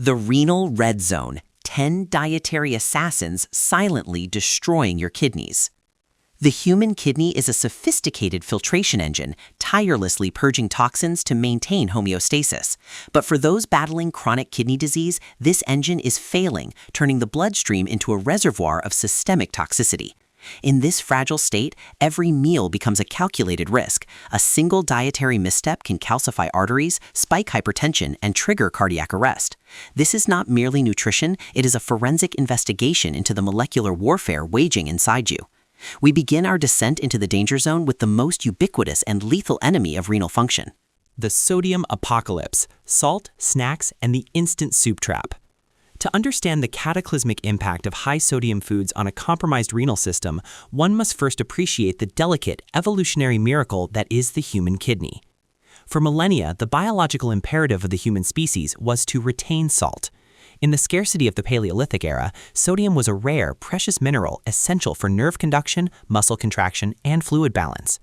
The renal red zone, 10 dietary assassins silently destroying your kidneys. The human kidney is a sophisticated filtration engine, tirelessly purging toxins to maintain homeostasis. But for those battling chronic kidney disease, this engine is failing, turning the bloodstream into a reservoir of systemic toxicity. In this fragile state, every meal becomes a calculated risk. A single dietary misstep can calcify arteries, spike hypertension, and trigger cardiac arrest. This is not merely nutrition, it is a forensic investigation into the molecular warfare waging inside you. We begin our descent into the danger zone with the most ubiquitous and lethal enemy of renal function. The sodium apocalypse, salt, snacks, and the instant soup trap. To understand the cataclysmic impact of high-sodium foods on a compromised renal system, one must first appreciate the delicate, evolutionary miracle that is the human kidney. For millennia, the biological imperative of the human species was to retain salt. In the scarcity of the Paleolithic era, sodium was a rare, precious mineral essential for nerve conduction, muscle contraction, and fluid balance.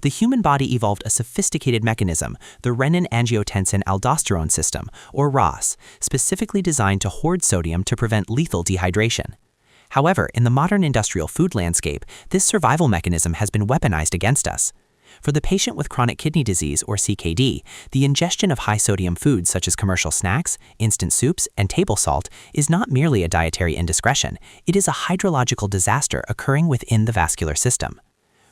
The human body evolved a sophisticated mechanism, the renin-angiotensin-aldosterone system, or RAS, specifically designed to hoard sodium to prevent lethal dehydration. However, in the modern industrial food landscape, this survival mechanism has been weaponized against us. For the patient with chronic kidney disease, or CKD, the ingestion of high-sodium foods such as commercial snacks, instant soups, and table salt is not merely a dietary indiscretion, it is a hydrological disaster occurring within the vascular system.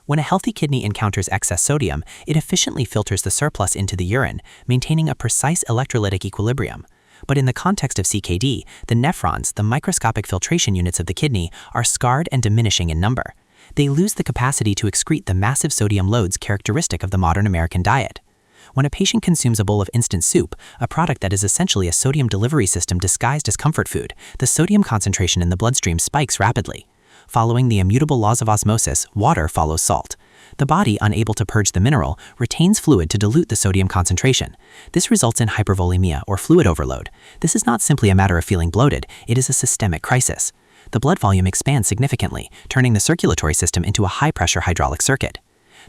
When a healthy kidney encounters excess sodium, it efficiently filters the surplus into the urine, maintaining a precise electrolytic equilibrium. But in the context of CKD, the nephrons, the microscopic filtration units of the kidney, are scarred and diminishing in number. They lose the capacity to excrete the massive sodium loads characteristic of the modern American diet. When a patient consumes a bowl of instant soup, a product that is essentially a sodium delivery system disguised as comfort food, the sodium concentration in the bloodstream spikes rapidly. Following the immutable laws of osmosis, water follows salt. The body, unable to purge the mineral, retains fluid to dilute the sodium concentration. This results in hypervolemia or fluid overload. This is not simply a matter of feeling bloated, it is a systemic crisis. The blood volume expands significantly, turning the circulatory system into a high-pressure hydraulic circuit.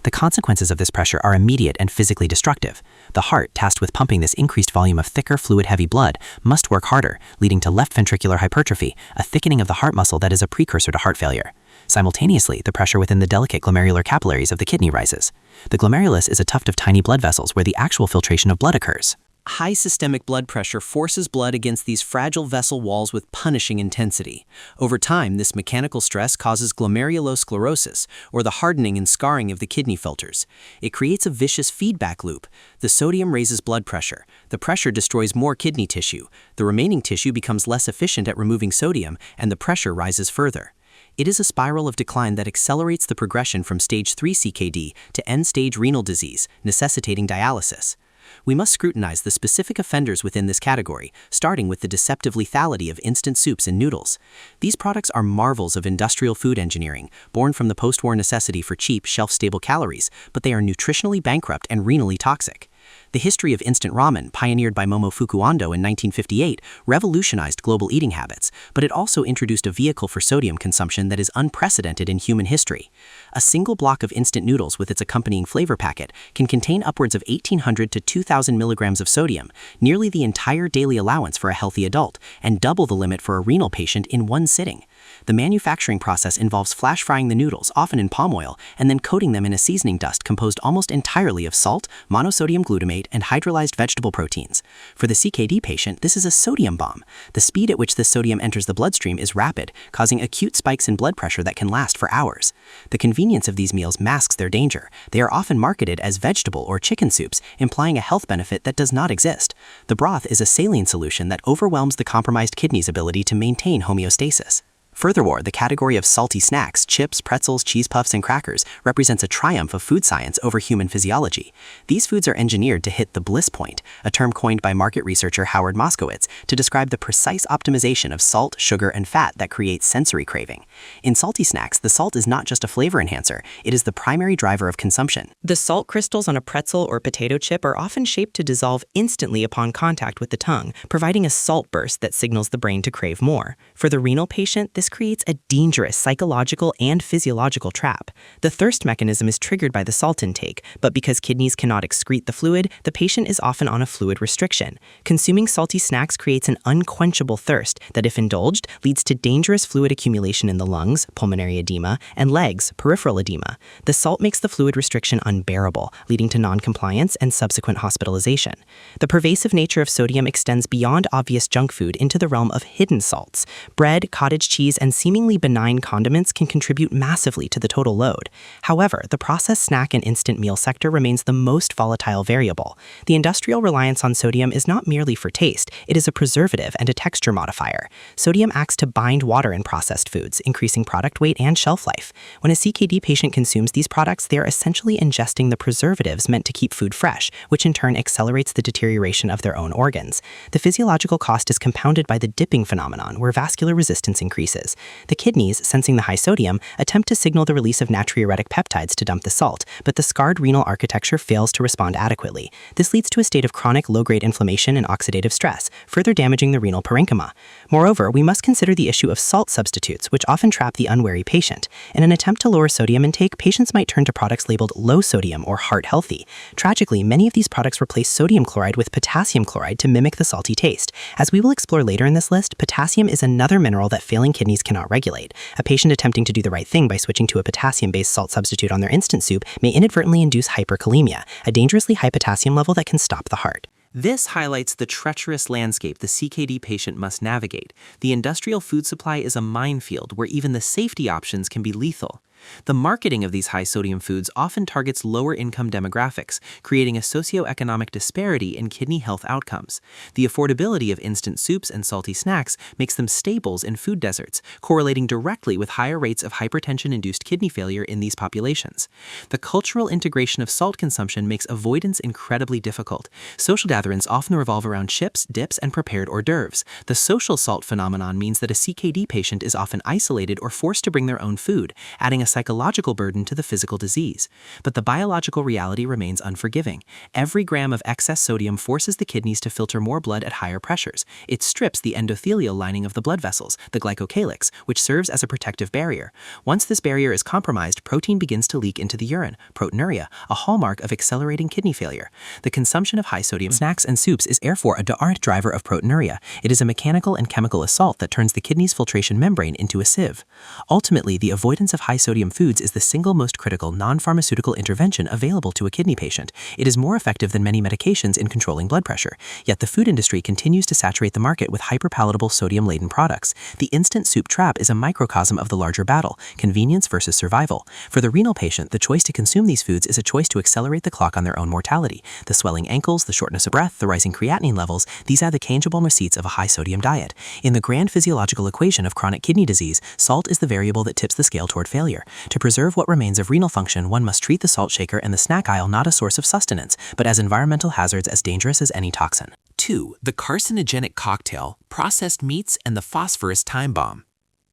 The consequences of this pressure are immediate and physically destructive. The heart, tasked with pumping this increased volume of thicker, fluid-heavy blood, must work harder, leading to left ventricular hypertrophy, a thickening of the heart muscle that is a precursor to heart failure. Simultaneously, the pressure within the delicate glomerular capillaries of the kidney rises. The glomerulus is a tuft of tiny blood vessels where the actual filtration of blood occurs. High systemic blood pressure forces blood against these fragile vessel walls with punishing intensity. Over time, this mechanical stress causes glomerulosclerosis, or the hardening and scarring of the kidney filters. It creates a vicious feedback loop. The sodium raises blood pressure. The pressure destroys more kidney tissue. The remaining tissue becomes less efficient at removing sodium, and the pressure rises further. It is a spiral of decline that accelerates the progression from stage 3 CKD to end-stage renal disease, necessitating dialysis. We must scrutinize the specific offenders within this category, starting with the deceptive lethality of instant soups and noodles. These products are marvels of industrial food engineering, born from the post-war necessity for cheap, shelf-stable calories, but they are nutritionally bankrupt and renally toxic. The history of instant ramen, pioneered by Momofuku Ando in 1958, revolutionized global eating habits, but it also introduced a vehicle for sodium consumption that is unprecedented in human history. A single block of instant noodles with its accompanying flavor packet can contain upwards of 1,800 to 2,000 milligrams of sodium, nearly the entire daily allowance for a healthy adult, and double the limit for a renal patient in one sitting. The manufacturing process involves flash frying the noodles, often in palm oil, and then coating them in a seasoning dust composed almost entirely of salt, monosodium glutamate, and hydrolyzed vegetable proteins. For the CKD patient, this is a sodium bomb. The speed at which this sodium enters the bloodstream is rapid, causing acute spikes in blood pressure that can last for hours. The convenience of these meals masks their danger. They are often marketed as vegetable or chicken soups, implying a health benefit that does not exist. The broth is a saline solution that overwhelms the compromised kidney's ability to maintain homeostasis. Furthermore, the category of salty snacks, chips, pretzels, cheese puffs, and crackers represents a triumph of food science over human physiology. These foods are engineered to hit the bliss point, a term coined by market researcher Howard Moskowitz to describe the precise optimization of salt, sugar, and fat that creates sensory craving. In salty snacks, the salt is not just a flavor enhancer, it is the primary driver of consumption. The salt crystals on a pretzel or potato chip are often shaped to dissolve instantly upon contact with the tongue, providing a salt burst that signals the brain to crave more. For the renal patient, this this creates a dangerous psychological and physiological trap. The thirst mechanism is triggered by the salt intake, but because kidneys cannot excrete the fluid, the patient is often on a fluid restriction. Consuming salty snacks creates an unquenchable thirst that, if indulged, leads to dangerous fluid accumulation in the lungs, pulmonary edema, and legs, peripheral edema. The salt makes the fluid restriction unbearable, leading to noncompliance and subsequent hospitalization. The pervasive nature of sodium extends beyond obvious junk food into the realm of hidden salts. Bread, cottage cheese, and seemingly benign condiments can contribute massively to the total load. However, the processed snack and instant meal sector remains the most volatile variable. The industrial reliance on sodium is not merely for taste, it is a preservative and a texture modifier. Sodium acts to bind water in processed foods, increasing product weight and shelf life. When a CKD patient consumes these products, they are essentially ingesting the preservatives meant to keep food fresh, which in turn accelerates the deterioration of their own organs. The physiological cost is compounded by the dipping phenomenon, where vascular resistance increases. The kidneys, sensing the high sodium, attempt to signal the release of natriuretic peptides to dump the salt, but the scarred renal architecture fails to respond adequately. This leads to a state of chronic low-grade inflammation and oxidative stress, further damaging the renal parenchyma. Moreover, we must consider the issue of salt substitutes, which often trap the unwary patient. In an attempt to lower sodium intake, patients might turn to products labeled low sodium or heart healthy. Tragically, many of these products replace sodium chloride with potassium chloride to mimic the salty taste. As we will explore later in this list, potassium is another mineral that failing kidneys cannot regulate. A patient attempting to do the right thing by switching to a potassium-based salt substitute on their instant soup may inadvertently induce hyperkalemia, a dangerously high potassium level that can stop the heart. This highlights the treacherous landscape the CKD patient must navigate. The industrial food supply is a minefield where even the safety options can be lethal. The marketing of these high-sodium foods often targets lower-income demographics, creating a socioeconomic disparity in kidney health outcomes. The affordability of instant soups and salty snacks makes them staples in food deserts, correlating directly with higher rates of hypertension-induced kidney failure in these populations. The cultural integration of salt consumption makes avoidance incredibly difficult. Social gatherings often revolve around chips, dips, and prepared hors d'oeuvres. The social salt phenomenon means that a CKD patient is often isolated or forced to bring their own food, adding a psychological burden to the physical disease. But the biological reality remains unforgiving. Every gram of excess sodium forces the kidneys to filter more blood at higher pressures. It strips the endothelial lining of the blood vessels, the glycocalyx, which serves as a protective barrier. Once this barrier is compromised, protein begins to leak into the urine, proteinuria, a hallmark of accelerating kidney failure. The consumption of high-sodium snacks and soups is therefore a direct driver of proteinuria. It is a mechanical and chemical assault that turns the kidney's filtration membrane into a sieve. Ultimately, the avoidance of high-sodium foods is the single most critical non-pharmaceutical intervention available to a kidney patient. It is more effective than many medications in controlling blood pressure. Yet the food industry continues to saturate the market with hyperpalatable sodium-laden products. The instant soup trap is a microcosm of the larger battle, convenience versus survival. For the renal patient, the choice to consume these foods is a choice to accelerate the clock on their own mortality. The swelling ankles, the shortness of breath, the rising creatinine levels, these are the tangible receipts of a high-sodium diet. In the grand physiological equation of chronic kidney disease, salt is the variable that tips the scale toward failure. To preserve what remains of renal function, one must treat the salt shaker and the snack aisle not as a source of sustenance, but as environmental hazards as dangerous as any toxin. 2. The carcinogenic cocktail, processed meats, and the phosphorus time bomb.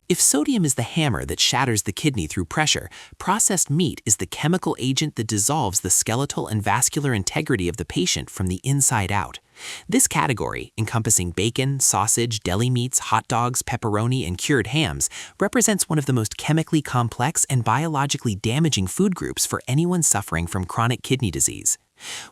If sodium is the hammer that shatters the kidney through pressure, processed meat is the chemical agent that dissolves the skeletal and vascular integrity of the patient from the inside out. This category, encompassing bacon, sausage, deli meats, hot dogs, pepperoni, and cured hams, represents one of the most chemically complex and biologically damaging food groups for anyone suffering from chronic kidney disease.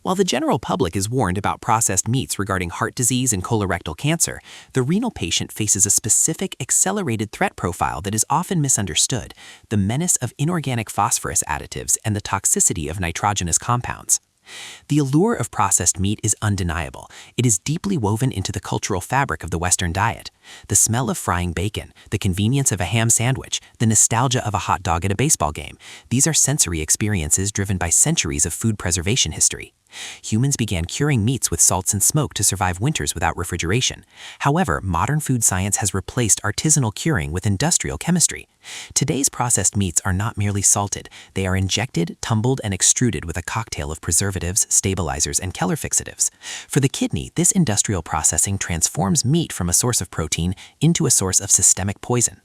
While the general public is warned about processed meats regarding heart disease and colorectal cancer, the renal patient faces a specific accelerated threat profile that is often misunderstood: the menace of inorganic phosphorus additives and the toxicity of nitrogenous compounds. The allure of processed meat is undeniable. It is deeply woven into the cultural fabric of the Western diet. The smell of frying bacon, the convenience of a ham sandwich, the nostalgia of a hot dog at a baseball game, these are sensory experiences driven by centuries of food preservation history. Humans began curing meats with salts and smoke to survive winters without refrigeration. However, modern food science has replaced artisanal curing with industrial chemistry. Today's processed meats are not merely salted, they are injected, tumbled, and extruded with a cocktail of preservatives, stabilizers, and Keller fixatives. For the kidney, this industrial processing transforms meat from a source of protein into a source of systemic poison.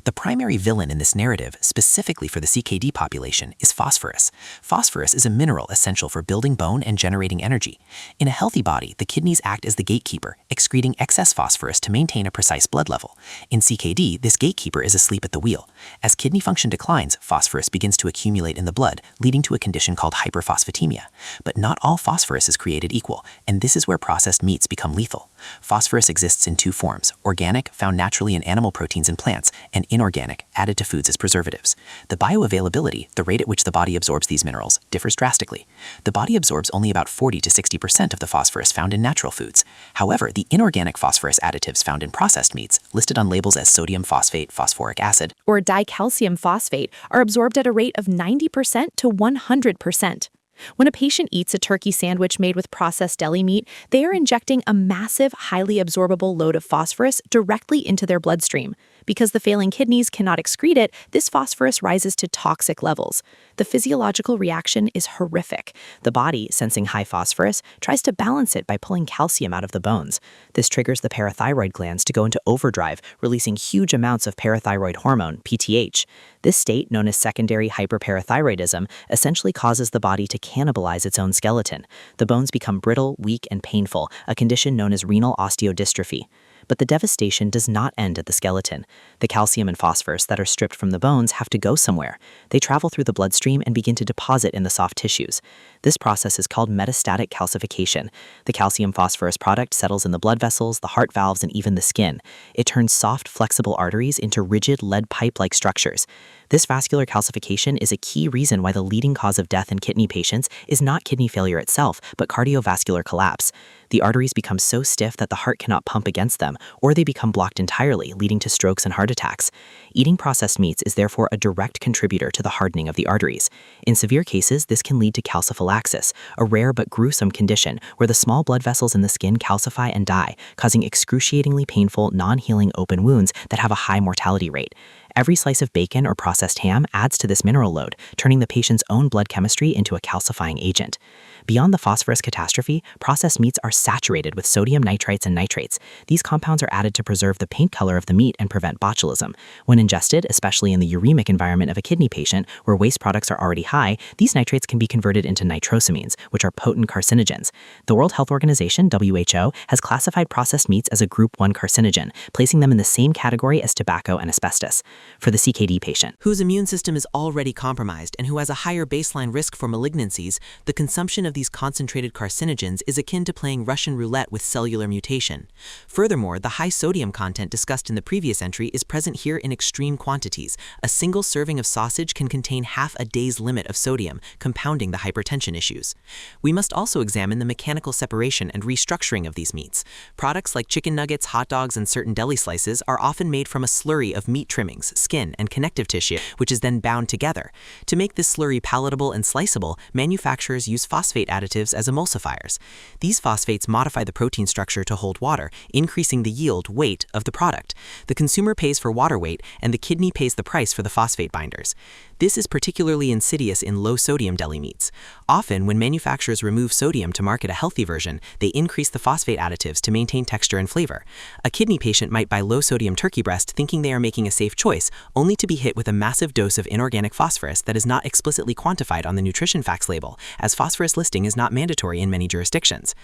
The primary villain in this narrative, specifically for the CKD population, is phosphorus. Phosphorus is a mineral essential for building bone and generating energy. In a healthy body, the kidneys act as the gatekeeper, excreting excess phosphorus to maintain a precise blood level. In CKD, this gatekeeper is asleep at the wheel. As kidney function declines, phosphorus begins to accumulate in the blood, leading to a condition called hyperphosphatemia. But not all phosphorus is created equal, and this is where processed meats become lethal. Phosphorus exists in two forms: organic, found naturally in animal proteins and plants, and inorganic, added to foods as preservatives. The bioavailability, the rate at which the body absorbs these minerals, differs drastically. The body absorbs only about 40 to 60% of the phosphorus found in natural foods. However, the inorganic phosphorus additives found in processed meats, listed on labels as sodium phosphate, phosphoric acid, or dicalcium phosphate, are absorbed at a rate of 90% to 100%. When a patient eats a turkey sandwich made with processed deli meat, they are injecting a massive, highly absorbable load of phosphorus directly into their bloodstream. Because the failing kidneys cannot excrete it, this phosphorus rises to toxic levels. The physiological reaction is horrific. The body, sensing high phosphorus, tries to balance it by pulling calcium out of the bones. This triggers the parathyroid glands to go into overdrive, releasing huge amounts of parathyroid hormone, PTH. This state, known as secondary hyperparathyroidism, essentially causes the body to cannibalize its own skeleton. The bones become brittle, weak, and painful, a condition known as renal osteodystrophy. But the devastation does not end at the skeleton. The calcium and phosphorus that are stripped from the bones have to go somewhere. They travel through the bloodstream and begin to deposit in the soft tissues. This process is called metastatic calcification. The calcium-phosphorus product settles in the blood vessels, the heart valves, and even the skin. It turns soft, flexible arteries into rigid, lead pipe-like structures. This vascular calcification is a key reason why the leading cause of death in kidney patients is not kidney failure itself, but cardiovascular collapse. The arteries become so stiff that the heart cannot pump against them, or they become blocked entirely, leading to strokes and heart attacks. Eating processed meats is therefore a direct contributor to the hardening of the arteries. In severe cases, this can lead to calciphylaxis, a rare but gruesome condition where the small blood vessels in the skin calcify and die, causing excruciatingly painful, non-healing open wounds that have a high mortality rate. Every slice of bacon or processed ham adds to this mineral load, turning the patient's own blood chemistry into a calcifying agent. Beyond the phosphorus catastrophe, processed meats are saturated with sodium nitrites and nitrates. These compounds are added to preserve the paint color of the meat and prevent botulism. When ingested, especially in the uremic environment of a kidney patient, where waste products are already high, these nitrates can be converted into nitrosamines, which are potent carcinogens. The World Health Organization, WHO, has classified processed meats as a Group 1 carcinogen, placing them in the same category as tobacco and asbestos. For the CKD patient, whose immune system is already compromised and who has a higher baseline risk for malignancies, the consumption of these concentrated carcinogens is akin to playing Russian roulette with cellular mutation. Furthermore, the high sodium content discussed in the previous entry is present here in extreme quantities. A single serving of sausage can contain half a day's limit of sodium, compounding the hypertension issues. We must also examine the mechanical separation and restructuring of these meats. Products like chicken nuggets, hot dogs, and certain deli slices are often made from a slurry of meat trimmings, skin, and connective tissue, which is then bound together. To make this slurry palatable and sliceable, manufacturers use phosphate additives as emulsifiers. These phosphates modify the protein structure to hold water, increasing the yield, weight, of the product. The consumer pays for water weight, and the kidney pays the price for the phosphate binders. This is particularly insidious in low-sodium deli meats. Often, when manufacturers remove sodium to market a healthy version, they increase the phosphate additives to maintain texture and flavor. A kidney patient might buy low-sodium turkey breast thinking they are making a safe choice, only to be hit with a massive dose of inorganic phosphorus that is not explicitly quantified on the nutrition facts label, as phosphorus listing is not mandatory in many jurisdictions.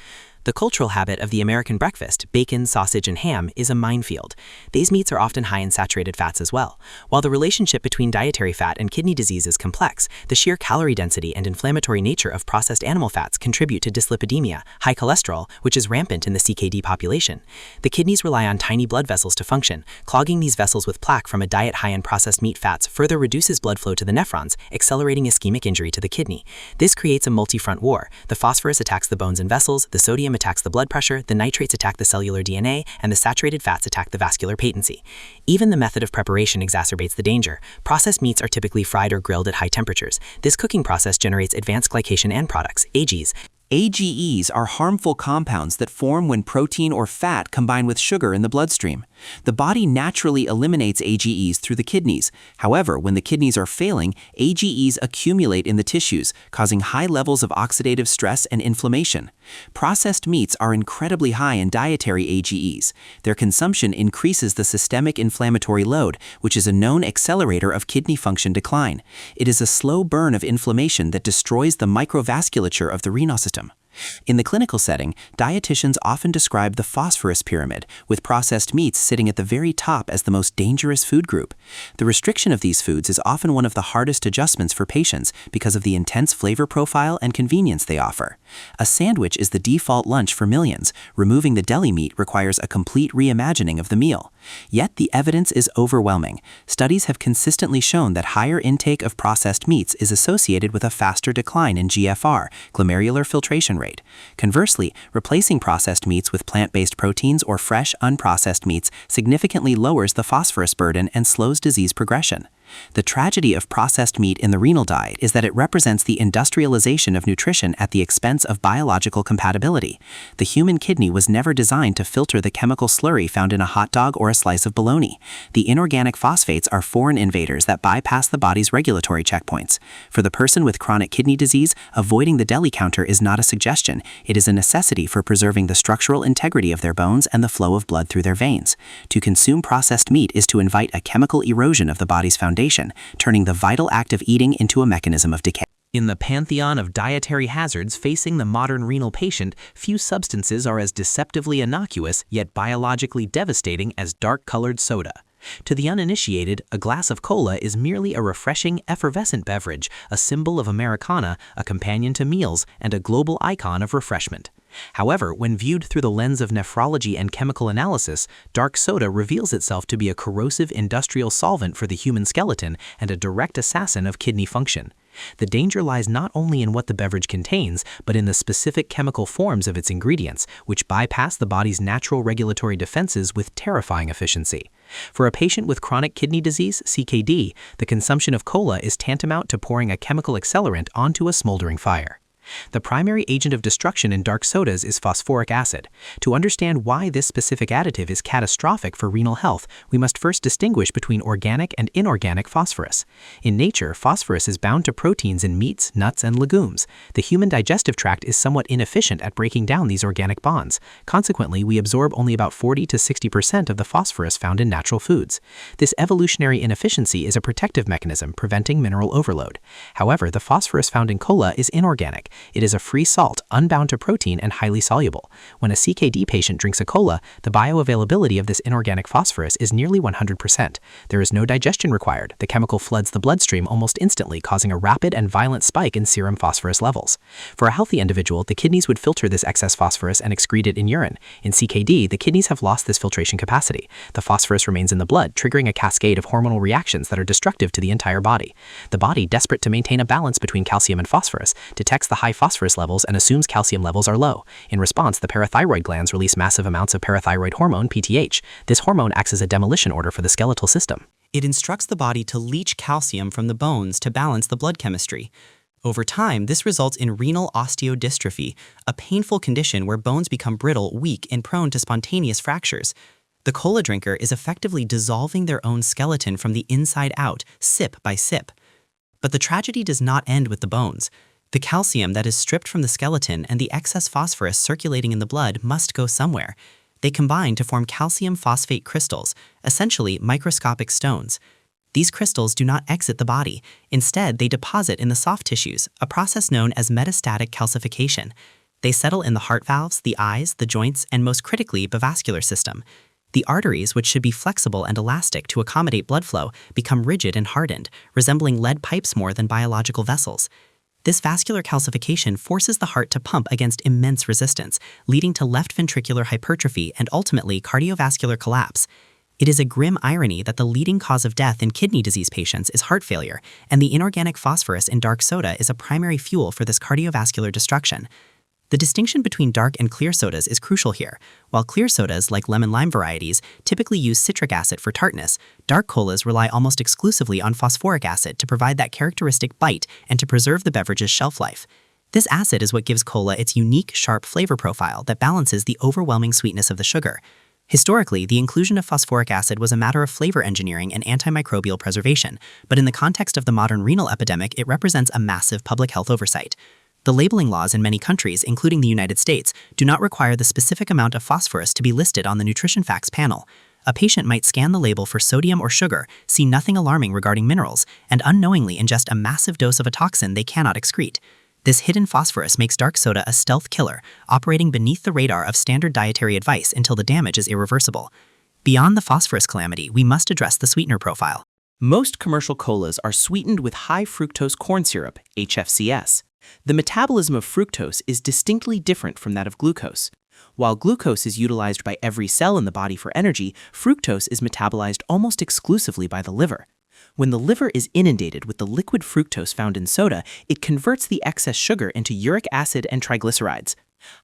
The cultural habit of the American breakfast, bacon, sausage, and ham, is a minefield. These meats are often high in saturated fats as well. While the relationship between dietary fat and kidney disease is complex, the sheer calorie density and inflammatory nature of processed animal fats contribute to dyslipidemia, high cholesterol, which is rampant in the CKD population. The kidneys rely on tiny blood vessels to function. Clogging these vessels with plaque from a diet high in processed meat fats further reduces blood flow to the nephrons, accelerating ischemic injury to the kidney. This creates a multi-front war. The phosphorus attacks the bones and vessels, the sodium attacks the blood pressure, the nitrates attack the cellular DNA, and the saturated fats attack the vascular patency. Even the method of preparation exacerbates the danger. Processed meats are typically fried or grilled at high temperatures. This cooking process generates advanced glycation end products, AGEs. AGEs are harmful compounds that form when protein or fat combine with sugar in the bloodstream. The body naturally eliminates AGEs through the kidneys. However, when the kidneys are failing, AGEs accumulate in the tissues, causing high levels of oxidative stress and inflammation. Processed meats are incredibly high in dietary AGEs. Their consumption increases the systemic inflammatory load, which is a known accelerator of kidney function decline. It is a slow burn of inflammation that destroys the microvasculature of the renal system. In the clinical setting, dietitians often describe the phosphorus pyramid, with processed meats sitting at the very top as the most dangerous food group. The restriction of these foods is often one of the hardest adjustments for patients because of the intense flavor profile and convenience they offer. A sandwich is the default lunch for millions. Removing the deli meat requires a complete reimagining of the meal. Yet the evidence is overwhelming. Studies have consistently shown that higher intake of processed meats is associated with a faster decline in GFR, glomerular filtration rate. Conversely, replacing processed meats with plant-based proteins or fresh, unprocessed meats significantly lowers the phosphorus burden and slows disease progression. The tragedy of processed meat in the renal diet is that it represents the industrialization of nutrition at the expense of biological compatibility. The human kidney was never designed to filter the chemical slurry found in a hot dog or a slice of bologna. The inorganic phosphates are foreign invaders that bypass the body's regulatory checkpoints. For the person with chronic kidney disease, avoiding the deli counter is not a suggestion. It is a necessity for preserving the structural integrity of their bones and the flow of blood through their veins. To consume processed meat is to invite a chemical erosion of the body's foundation, turning the vital act of eating into a mechanism of decay. In the pantheon of dietary hazards facing the modern renal patient, few substances are as deceptively innocuous yet biologically devastating as dark-colored soda. To the uninitiated, a glass of cola is merely a refreshing, effervescent beverage, a symbol of Americana, a companion to meals, and a global icon of refreshment. However, when viewed through the lens of nephrology and chemical analysis, dark soda reveals itself to be a corrosive industrial solvent for the human skeleton and a direct assassin of kidney function. The danger lies not only in what the beverage contains, but in the specific chemical forms of its ingredients, which bypass the body's natural regulatory defenses with terrifying efficiency. For a patient with chronic kidney disease, CKD, the consumption of cola is tantamount to pouring a chemical accelerant onto a smoldering fire. The primary agent of destruction in dark sodas is phosphoric acid. To understand why this specific additive is catastrophic for renal health, we must first distinguish between organic and inorganic phosphorus. In nature, phosphorus is bound to proteins in meats, nuts, and legumes. The human digestive tract is somewhat inefficient at breaking down these organic bonds. Consequently, we absorb only about 40 to 60% of the phosphorus found in natural foods. This evolutionary inefficiency is a protective mechanism preventing mineral overload. However, the phosphorus found in cola is inorganic. It is a free salt, unbound to protein, and highly soluble. When a CKD patient drinks a cola, the bioavailability of this inorganic phosphorus is nearly 100%. There is no digestion required. The chemical floods the bloodstream almost instantly, causing a rapid and violent spike in serum phosphorus levels. For a healthy individual, the kidneys would filter this excess phosphorus and excrete it in urine. In CKD, the kidneys have lost this filtration capacity. The phosphorus remains in the blood, triggering a cascade of hormonal reactions that are destructive to the entire body. The body, desperate to maintain a balance between calcium and phosphorus, detects the high phosphorus levels and assumes calcium levels are low. In response, the parathyroid glands release massive amounts of parathyroid hormone, PTH. This hormone acts as a demolition order for the skeletal system. It instructs the body to leach calcium from the bones to balance the blood chemistry. Over time, this results in renal osteodystrophy, a painful condition where bones become brittle, weak, and prone to spontaneous fractures. The cola drinker is effectively dissolving their own skeleton from the inside out, sip by sip. But the tragedy does not end with the bones. The calcium that is stripped from the skeleton and the excess phosphorus circulating in the blood must go somewhere. They combine to form calcium phosphate crystals, essentially microscopic stones. These crystals do not exit the body. Instead, they deposit in the soft tissues, a process known as metastatic calcification. They settle in the heart valves, the eyes, the joints, and most critically, the vascular system. The arteries, which should be flexible and elastic to accommodate blood flow, become rigid and hardened, resembling lead pipes more than biological vessels. This vascular calcification forces the heart to pump against immense resistance, leading to left ventricular hypertrophy and ultimately cardiovascular collapse. It is a grim irony that the leading cause of death in kidney disease patients is heart failure, and the inorganic phosphorus in dark soda is a primary fuel for this cardiovascular destruction. The distinction between dark and clear sodas is crucial here. While clear sodas, like lemon-lime varieties, typically use citric acid for tartness, dark colas rely almost exclusively on phosphoric acid to provide that characteristic bite and to preserve the beverage's shelf life. This acid is what gives cola its unique, sharp flavor profile that balances the overwhelming sweetness of the sugar. Historically, the inclusion of phosphoric acid was a matter of flavor engineering and antimicrobial preservation, but in the context of the modern renal epidemic, it represents a massive public health oversight. The labeling laws in many countries, including the United States, do not require the specific amount of phosphorus to be listed on the nutrition facts panel. A patient might scan the label for sodium or sugar, see nothing alarming regarding minerals, and unknowingly ingest a massive dose of a toxin they cannot excrete. This hidden phosphorus makes dark soda a stealth killer, operating beneath the radar of standard dietary advice until the damage is irreversible. Beyond the phosphorus calamity, we must address the sweetener profile. Most commercial colas are sweetened with high fructose corn syrup, HFCS. The metabolism of fructose is distinctly different from that of glucose. While glucose is utilized by every cell in the body for energy, fructose is metabolized almost exclusively by the liver. When the liver is inundated with the liquid fructose found in soda, it converts the excess sugar into uric acid and triglycerides.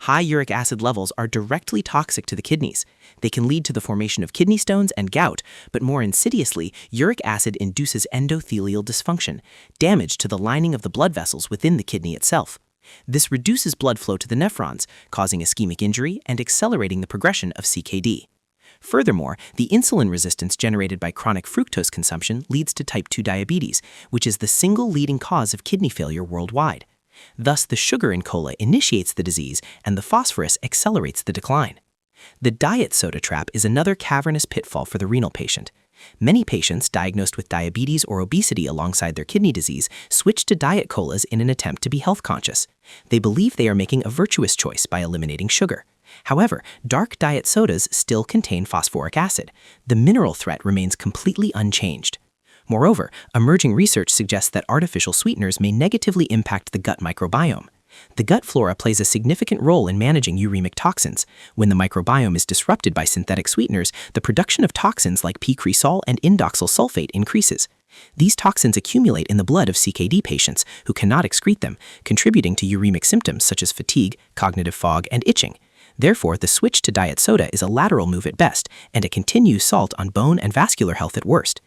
High uric acid levels are directly toxic to the kidneys. They can lead to the formation of kidney stones and gout, but more insidiously, uric acid induces endothelial dysfunction, damage to the lining of the blood vessels within the kidney itself. This reduces blood flow to the nephrons, causing ischemic injury and accelerating the progression of CKD. Furthermore, the insulin resistance generated by chronic fructose consumption leads to type 2 diabetes, which is the single leading cause of kidney failure worldwide. Thus, the sugar in cola initiates the disease and the phosphorus accelerates the decline. The diet soda trap is another cavernous pitfall for the renal patient. Many patients diagnosed with diabetes or obesity alongside their kidney disease switch to diet colas in an attempt to be health conscious. They believe they are making a virtuous choice by eliminating sugar. However, dark diet sodas still contain phosphoric acid. The mineral threat remains completely unchanged. Moreover, emerging research suggests that artificial sweeteners may negatively impact the gut microbiome. The gut flora plays a significant role in managing uremic toxins. When the microbiome is disrupted by synthetic sweeteners, the production of toxins like p-cresol and indoxyl sulfate increases. These toxins accumulate in the blood of CKD patients who cannot excrete them, contributing to uremic symptoms such as fatigue, cognitive fog, and itching. Therefore, the switch to diet soda is a lateral move at best and a continued assault on bone and vascular health at worst.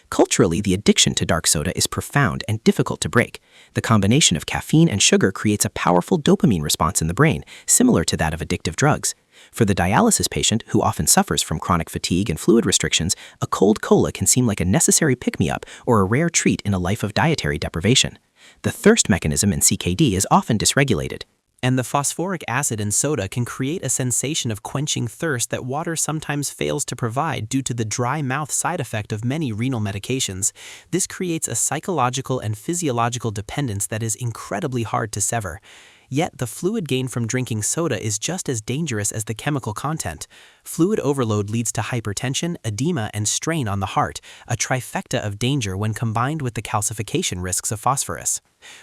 Culturally, the addiction to dark soda is profound and difficult to break. The combination of caffeine and sugar creates a powerful dopamine response in the brain, similar to that of addictive drugs. For the dialysis patient, who often suffers from chronic fatigue and fluid restrictions, a cold cola can seem like a necessary pick-me-up or a rare treat in a life of dietary deprivation. The thirst mechanism in CKD is often dysregulated. And the phosphoric acid in soda can create a sensation of quenching thirst that water sometimes fails to provide due to the dry mouth side effect of many renal medications. This creates a psychological and physiological dependence that is incredibly hard to sever. Yet, the fluid gain from drinking soda is just as dangerous as the chemical content. Fluid overload leads to hypertension, edema, and strain on the heart, a trifecta of danger when combined with the calcification risks of phosphorus.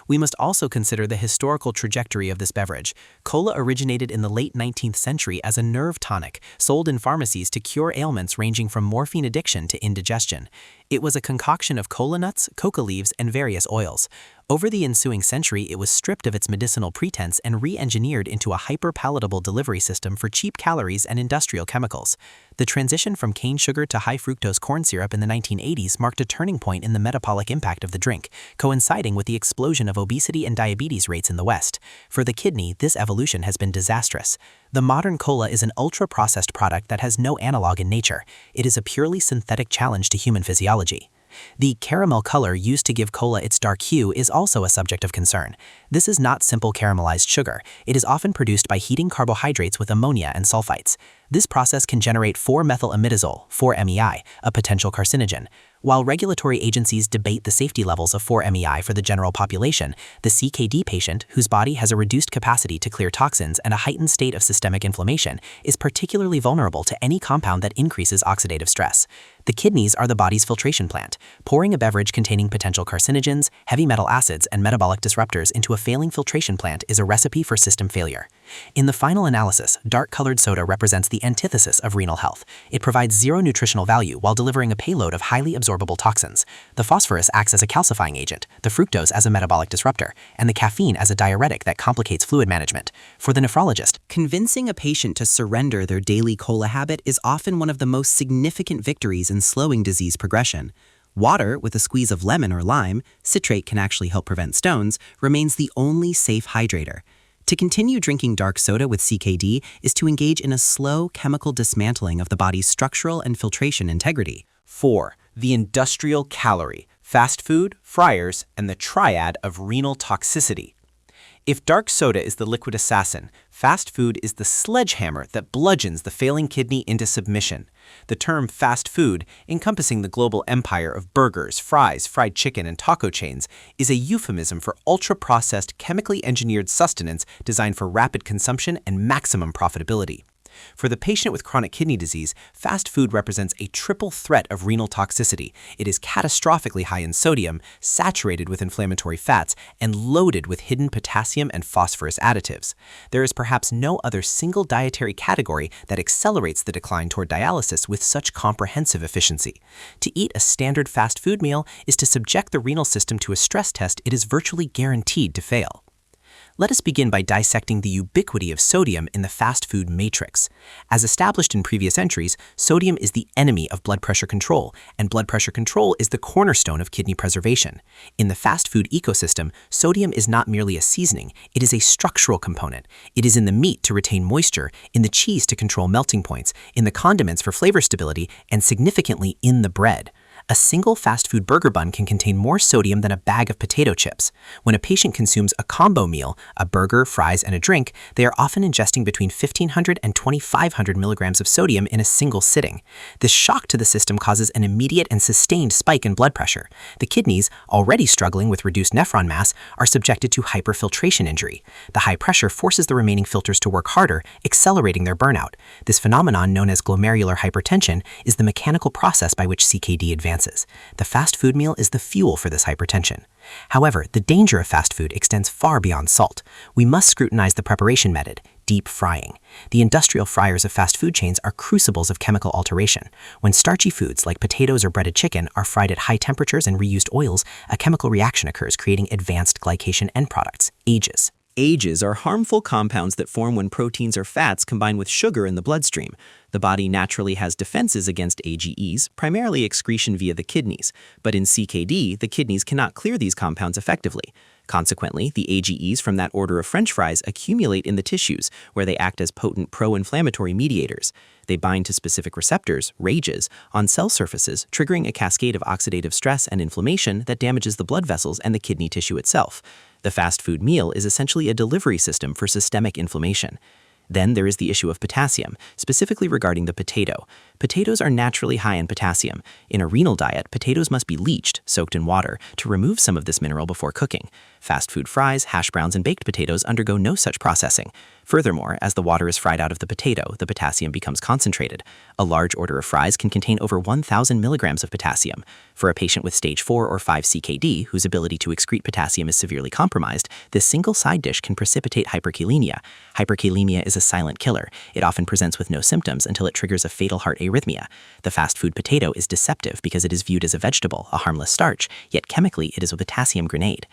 We must also consider the historical trajectory of this beverage. Cola originated in the late 19th century as a nerve tonic, sold in pharmacies to cure ailments ranging from morphine addiction to indigestion. It was a concoction of cola nuts, coca leaves, and various oils. Over the ensuing century, it was stripped of its medicinal pretense and re-engineered into a hyper-palatable delivery system for cheap calories and industrial chemicals. The transition from cane sugar to high-fructose corn syrup in the 1980s marked a turning point in the metabolic impact of the drink, coinciding with the explosion of obesity and diabetes rates in the West. For the kidney, this evolution has been disastrous. The modern cola is an ultra-processed product that has no analog in nature. It is a purely synthetic challenge to human physiology. The caramel color used to give cola its dark hue is also a subject of concern. This is not simple caramelized sugar. It is often produced by heating carbohydrates with ammonia and sulfites. This process can generate 4-methylamidazole, 4-MeI, a potential carcinogen. While regulatory agencies debate the safety levels of 4-MeI for the general population, the CKD patient, whose body has a reduced capacity to clear toxins and a heightened state of systemic inflammation, is particularly vulnerable to any compound that increases oxidative stress. The kidneys are the body's filtration plant. Pouring a beverage containing potential carcinogens, heavy metal acids, and metabolic disruptors into a failing filtration plant is a recipe for system failure. In the final analysis, dark-colored soda represents the antithesis of renal health. It provides zero nutritional value while delivering a payload of highly absorbable toxins. The phosphorus acts as a calcifying agent, the fructose as a metabolic disruptor, and the caffeine as a diuretic that complicates fluid management. For the nephrologist, convincing a patient to surrender their daily cola habit is often one of the most significant victories in slowing disease progression. Water, with a squeeze of lemon or lime, citrate can actually help prevent stones, remains the only safe hydrator. To continue drinking dark soda with CKD is to engage in a slow chemical dismantling of the body's structural and filtration integrity. 4. The industrial calorie, fast food, fryers, and the triad of renal toxicity. If dark soda is the liquid assassin, fast food is the sledgehammer that bludgeons the failing kidney into submission. The term fast food, encompassing the global empire of burgers, fries, fried chicken, and taco chains, is a euphemism for ultra-processed, chemically engineered sustenance designed for rapid consumption and maximum profitability. For the patient with chronic kidney disease, fast food represents a triple threat of renal toxicity. It is catastrophically high in sodium, saturated with inflammatory fats, and loaded with hidden potassium and phosphorus additives. There is perhaps no other single dietary category that accelerates the decline toward dialysis with such comprehensive efficiency. To eat a standard fast food meal is to subject the renal system to a stress test it is virtually guaranteed to fail. Let us begin by dissecting the ubiquity of sodium in the fast food matrix. As established in previous entries, sodium is the enemy of blood pressure control, and blood pressure control is the cornerstone of kidney preservation. In the fast food ecosystem, sodium is not merely a seasoning, it is a structural component. It is in the meat to retain moisture, in the cheese to control melting points, in the condiments for flavor stability, and significantly in the bread. A single fast food burger bun can contain more sodium than a bag of potato chips. When a patient consumes a combo meal, a burger, fries, and a drink, they are often ingesting between 1,500 and 2,500 milligrams of sodium in a single sitting. This shock to the system causes an immediate and sustained spike in blood pressure. The kidneys, already struggling with reduced nephron mass, are subjected to hyperfiltration injury. The high pressure forces the remaining filters to work harder, accelerating their burnout. This phenomenon, known as glomerular hypertension, is the mechanical process by which CKD advances. The fast food meal is the fuel for this hypertension. However, the danger of fast food extends far beyond salt. We must scrutinize the preparation method, deep frying. The industrial fryers of fast food chains are crucibles of chemical alteration. When starchy foods like potatoes or breaded chicken are fried at high temperatures and reused oils, a chemical reaction occurs, creating advanced glycation end products, AGEs. AGEs are harmful compounds that form when proteins or fats combine with sugar in the bloodstream. The body naturally has defenses against AGEs, primarily excretion via the kidneys, but in CKD, the kidneys cannot clear these compounds effectively. Consequently, the AGEs from that order of French fries accumulate in the tissues, where they act as potent pro-inflammatory mediators. They bind to specific receptors, RAGEs, on cell surfaces, triggering a cascade of oxidative stress and inflammation that damages the blood vessels and the kidney tissue itself. The fast food meal is essentially a delivery system for systemic inflammation. Then there is the issue of potassium, specifically regarding the potato. Potatoes are naturally high in potassium. In a renal diet, potatoes must be leached, soaked in water, to remove some of this mineral before cooking. Fast food fries, hash browns, and baked potatoes undergo no such processing. Furthermore, as the water is fried out of the potassium becomes concentrated. A large order of fries can contain over 1,000 milligrams of potassium. For a patient with stage 4 or 5 CKD, whose ability to excrete potassium is severely compromised, this single side dish can precipitate hyperkalemia. Hyperkalemia is a silent killer. It often presents with no symptoms until it triggers a fatal heart arrhythmia. The fast food potato is deceptive because it is viewed as a vegetable, a harmless starch, yet chemically it is a potassium grenade.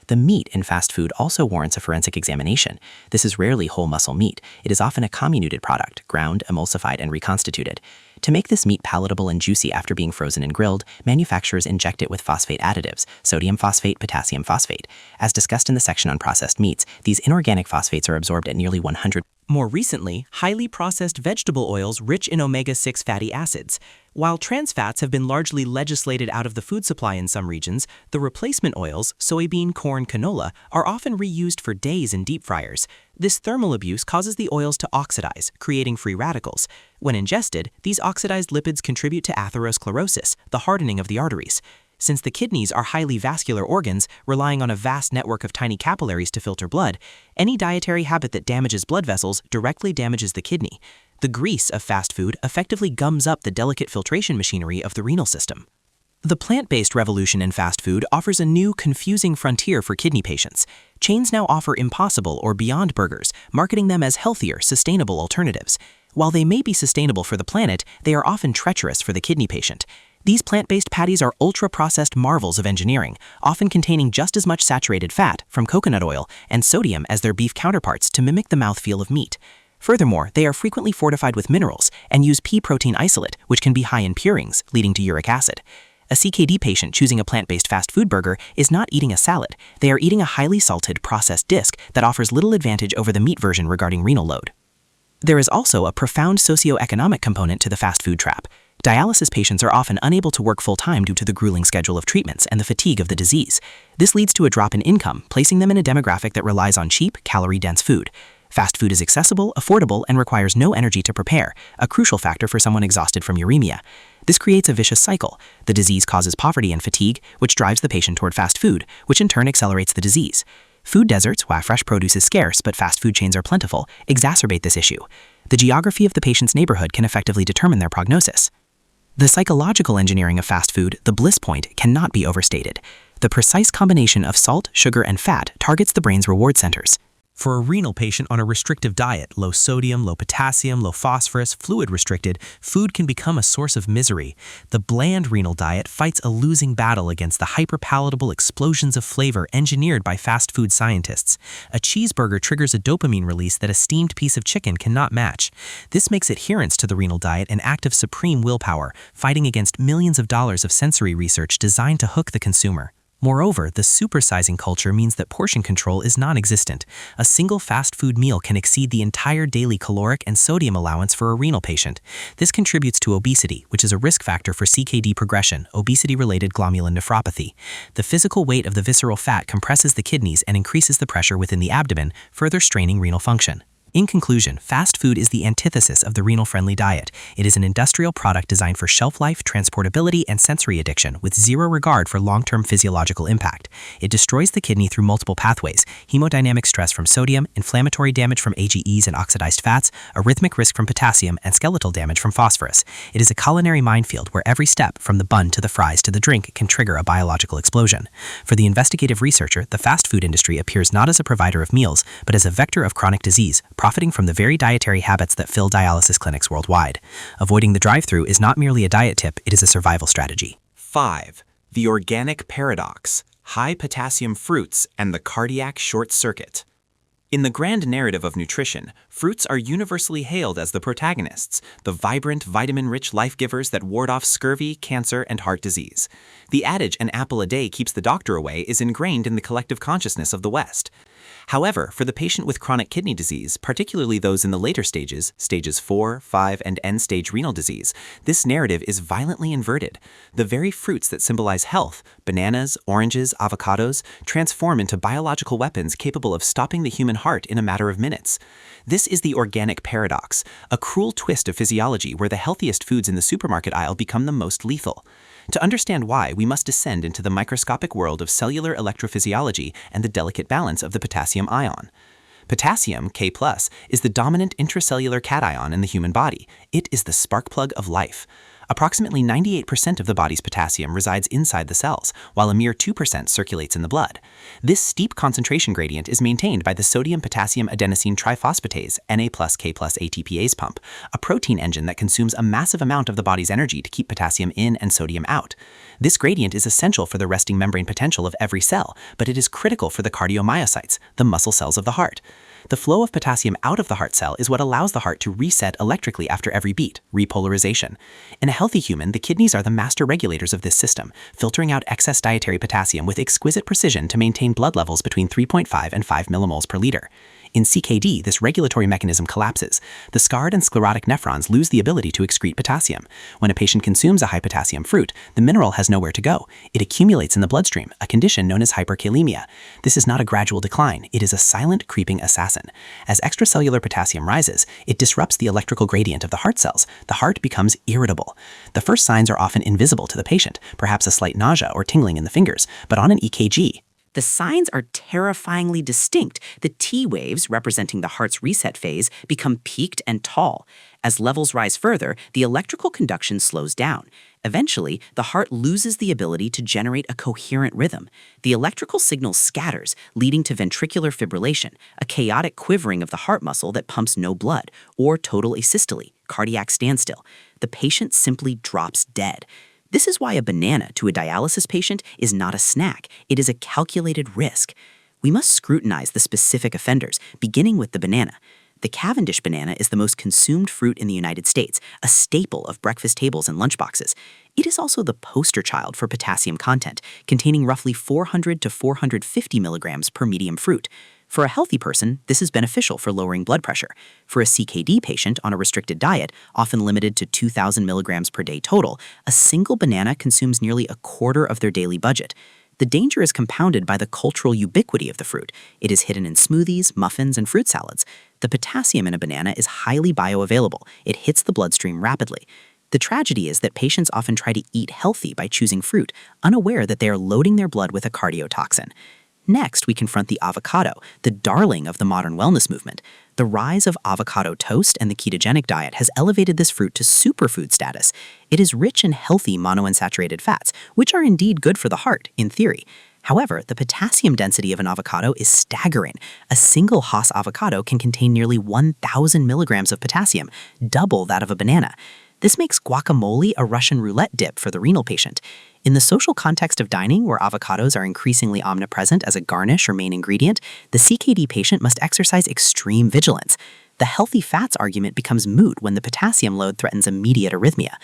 The meat in fast food also warrants a forensic examination. This is rarely whole muscle meat. It is often a comminuted product, ground, emulsified, and reconstituted. To make this meat palatable and juicy after being frozen and grilled, manufacturers inject it with phosphate additives, sodium phosphate, potassium phosphate. As discussed in the section on processed meats, these inorganic phosphates are absorbed at nearly 100. More recently, highly processed vegetable oils rich in omega-6 fatty acids. While trans fats have been largely legislated out of the food supply in some regions, the replacement oils, soybean, corn, canola, are often reused for days in deep fryers. This thermal abuse causes the oils to oxidize, creating free radicals. When ingested, these oxidized lipids contribute to atherosclerosis, the hardening of the arteries. Since the kidneys are highly vascular organs, relying on a vast network of tiny capillaries to filter blood, any dietary habit that damages blood vessels directly damages the kidney. The grease of fast food effectively gums up the delicate filtration machinery of the renal system. The plant-based revolution in fast food offers a new, confusing frontier for kidney patients. Chains now offer impossible or beyond burgers, marketing them as healthier, sustainable alternatives. While they may be sustainable for the planet, they are often treacherous for the kidney patient. These plant-based patties are ultra-processed marvels of engineering, often containing just as much saturated fat, from coconut oil, and sodium as their beef counterparts to mimic the mouthfeel of meat. Furthermore, they are frequently fortified with minerals and use pea protein isolate, which can be high in purines, leading to uric acid. A CKD patient choosing a plant-based fast food burger is not eating a salad. They are eating a highly salted, processed disc that offers little advantage over the meat version regarding renal load. There is also a profound socioeconomic component to the fast food trap. Dialysis patients are often unable to work full-time due to the grueling schedule of treatments and the fatigue of the disease. This leads to a drop in income, placing them in a demographic that relies on cheap, calorie-dense food. Fast food is accessible, affordable, and requires no energy to prepare, a crucial factor for someone exhausted from uremia. This creates a vicious cycle. The disease causes poverty and fatigue, which drives the patient toward fast food, which in turn accelerates the disease. Food deserts, while fresh produce is scarce but fast food chains are plentiful, exacerbate this issue. The geography of the patient's neighborhood can effectively determine their prognosis. The psychological engineering of fast food, the bliss point, cannot be overstated. The precise combination of salt, sugar, and fat targets the brain's reward centers. For a renal patient on a restrictive diet, low sodium, low potassium, low phosphorus, fluid restricted, food can become a source of misery. The bland renal diet fights a losing battle against the hyperpalatable explosions of flavor engineered by fast food scientists. A cheeseburger triggers a dopamine release that a steamed piece of chicken cannot match. This makes adherence to the renal diet an act of supreme willpower, fighting against millions of dollars of sensory research designed to hook the consumer. Moreover, the supersizing culture means that portion control is non-existent. A single fast food meal can exceed the entire daily caloric and sodium allowance for a renal patient. This contributes to obesity, which is a risk factor for CKD progression, obesity-related glomerular nephropathy. The physical weight of the visceral fat compresses the kidneys and increases the pressure within the abdomen, further straining renal function. In conclusion, fast food is the antithesis of the renal-friendly diet. It is an industrial product designed for shelf life, transportability, and sensory addiction, with zero regard for long-term physiological impact. It destroys the kidney through multiple pathways: hemodynamic stress from sodium, inflammatory damage from AGEs and oxidized fats, arrhythmic risk from potassium, and skeletal damage from phosphorus. It is a culinary minefield where every step, from the bun to the fries to the drink, can trigger a biological explosion. For the investigative researcher, the fast food industry appears not as a provider of meals, but as a vector of chronic disease, profiting from the very dietary habits that fill dialysis clinics worldwide. Avoiding the drive-thru is not merely a diet tip, it is a survival strategy. 5. The organic paradox: high potassium fruits and the cardiac short circuit. In the grand narrative of nutrition, fruits are universally hailed as the protagonists, the vibrant, vitamin-rich life-givers that ward off scurvy, cancer, and heart disease. The adage, "an apple a day keeps the doctor away," is ingrained in the collective consciousness of the West. However, for the patient with chronic kidney disease, particularly those in the later stages, stages 4, 5, and end-stage renal disease, this narrative is violently inverted. The very fruits that symbolize health, bananas, oranges, avocados, transform into biological weapons capable of stopping the human heart in a matter of minutes. This is the organic paradox, a cruel twist of physiology where the healthiest foods in the supermarket aisle become the most lethal. To understand why, we must descend into the microscopic world of cellular electrophysiology and the delicate balance of the potassium ion. Potassium, K+, is the dominant intracellular cation in the human body. It is the spark plug of life. Approximately 98% of the body's potassium resides inside the cells, while a mere 2% circulates in the blood. This steep concentration gradient is maintained by the sodium-potassium adenosine triphosphatase, Na+K+ ATPase pump, a protein engine that consumes a massive amount of the body's energy to keep potassium in and sodium out. This gradient is essential for the resting membrane potential of every cell, but it is critical for the cardiomyocytes, the muscle cells of the heart. The flow of potassium out of the heart cell is what allows the heart to reset electrically after every beat, repolarization. In a healthy human, the kidneys are the master regulators of this system, filtering out excess dietary potassium with exquisite precision to maintain blood levels between 3.5 and 5 millimoles per liter. In CKD, this regulatory mechanism collapses. The scarred and sclerotic nephrons lose the ability to excrete potassium. When a patient consumes a high-potassium fruit, the mineral has nowhere to go. It accumulates in the bloodstream, a condition known as hyperkalemia. This is not a gradual decline. It is a silent, creeping assassin. As extracellular potassium rises, it disrupts the electrical gradient of the heart cells. The heart becomes irritable. The first signs are often invisible to the patient, perhaps a slight nausea or tingling in the fingers, but on an EKG, the signs are terrifyingly distinct. The T waves, representing the heart's reset phase, become peaked and tall. As levels rise further, the electrical conduction slows down. Eventually, the heart loses the ability to generate a coherent rhythm. The electrical signal scatters, leading to ventricular fibrillation, a chaotic quivering of the heart muscle that pumps no blood, or total asystole, cardiac standstill. The patient simply drops dead. This is why a banana to a dialysis patient is not a snack. It is a calculated risk. We must scrutinize the specific offenders, beginning with the banana. The Cavendish banana is the most consumed fruit in the United States, a staple of breakfast tables and lunchboxes. It is also the poster child for potassium content, containing roughly 400 to 450 milligrams per medium fruit. For a healthy person, this is beneficial for lowering blood pressure. For a CKD patient on a restricted diet, often limited to 2,000 milligrams per day total, a single banana consumes nearly a quarter of their daily budget. The danger is compounded by the cultural ubiquity of the fruit. It is hidden in smoothies, muffins, and fruit salads. The potassium in a banana is highly bioavailable. It hits the bloodstream rapidly. The tragedy is that patients often try to eat healthy by choosing fruit, unaware that they are loading their blood with a cardiotoxin. Next, we confront the avocado, the darling of the modern wellness movement. The rise of avocado toast and the ketogenic diet has elevated this fruit to superfood status. It is rich in healthy monounsaturated fats, which are indeed good for the heart, in theory. However, the potassium density of an avocado is staggering. A single Hass avocado can contain nearly 1,000 milligrams of potassium, double that of a banana. This makes guacamole a Russian roulette dip for the renal patient. In the social context of dining, where avocados are increasingly omnipresent as a garnish or main ingredient, the CKD patient must exercise extreme vigilance. The healthy fats argument becomes moot when the potassium load threatens immediate arrhythmia.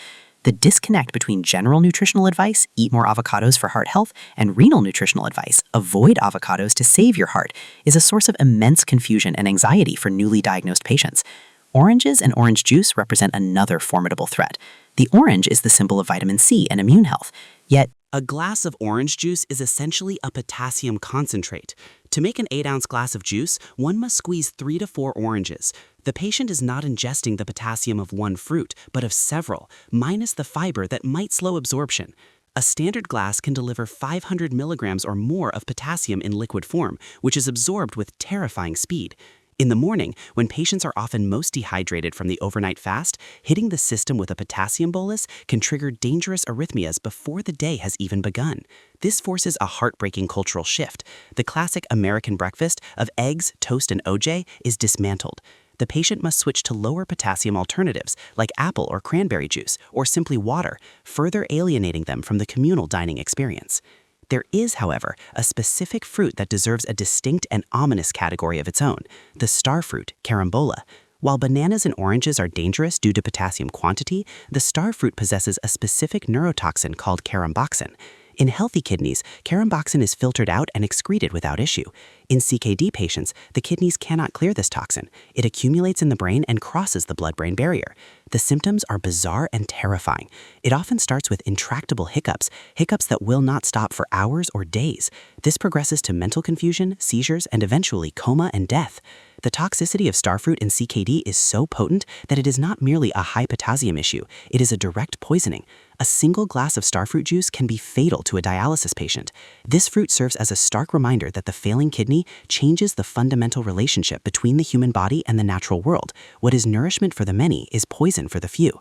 The disconnect between general nutritional advice, eat more avocados for heart health, and renal nutritional advice, avoid avocados to save your heart, is a source of immense confusion and anxiety for newly diagnosed patients. Oranges and orange juice represent another formidable threat. The orange is the symbol of vitamin C and immune health. Yet, a glass of orange juice is essentially a potassium concentrate. To make an 8-ounce glass of juice, one must squeeze 3 to 4 oranges. The patient is not ingesting the potassium of one fruit, but of several, minus the fiber that might slow absorption. A standard glass can deliver 500 milligrams or more of potassium in liquid form, which is absorbed with terrifying speed. In the morning, when patients are often most dehydrated from the overnight fast, hitting the system with a potassium bolus can trigger dangerous arrhythmias before the day has even begun. This forces a heartbreaking cultural shift. The classic American breakfast of eggs, toast, and OJ is dismantled. The patient must switch to lower potassium alternatives like apple or cranberry juice, or simply water, further alienating them from the communal dining experience. There is, however, a specific fruit that deserves a distinct and ominous category of its own, the star fruit, carambola. While bananas and oranges are dangerous due to potassium quantity, the star fruit possesses a specific neurotoxin called caramboxin. In healthy kidneys, caramboxin is filtered out and excreted without issue. In CKD patients, the kidneys cannot clear this toxin. It accumulates in the brain and crosses the blood-brain barrier. The symptoms are bizarre and terrifying. It often starts with intractable hiccups that will not stop for hours or days. This progresses to mental confusion, seizures, and eventually coma and death. The toxicity of starfruit in CKD is so potent that it is not merely a high potassium issue, it is a direct poisoning. A single glass of starfruit juice can be fatal to a dialysis patient. This fruit serves as a stark reminder that the failing kidney changes the fundamental relationship between the human body and the natural world. What is nourishment for the many is poison for the few.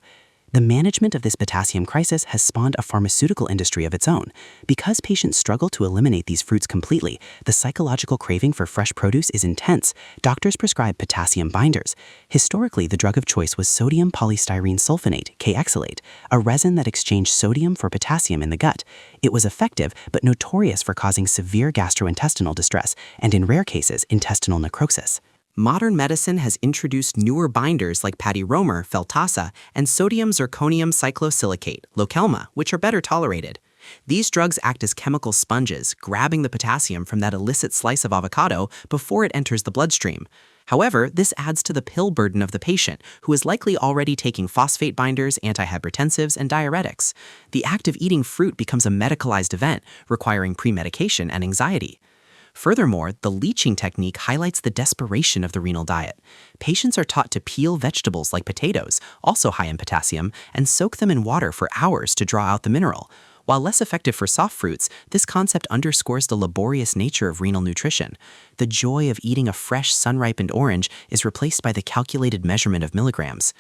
The management of this potassium crisis has spawned a pharmaceutical industry of its own. Because patients struggle to eliminate these fruits completely, the psychological craving for fresh produce is intense. Doctors prescribe potassium binders. Historically, the drug of choice was sodium polystyrene sulfonate, Kxalate, a resin that exchanged sodium for potassium in the gut. It was effective, but notorious for causing severe gastrointestinal distress and, in rare cases, intestinal necrosis. Modern medicine has introduced newer binders like patiromer, Feltasa, and sodium zirconium cyclosilicate, Lokelma, which are better tolerated. These drugs act as chemical sponges, grabbing the potassium from that illicit slice of avocado before it enters the bloodstream. However, this adds to the pill burden of the patient, who is likely already taking phosphate binders, antihypertensives, and diuretics. The act of eating fruit becomes a medicalized event, requiring pre-medication and anxiety. Furthermore, the leaching technique highlights the desperation of the renal diet. Patients are taught to peel vegetables like potatoes, also high in potassium, and soak them in water for hours to draw out the mineral. While less effective for soft fruits, this concept underscores the laborious nature of renal nutrition. The joy of eating a fresh, sun-ripened orange is replaced by the calculated measurement of milligrams.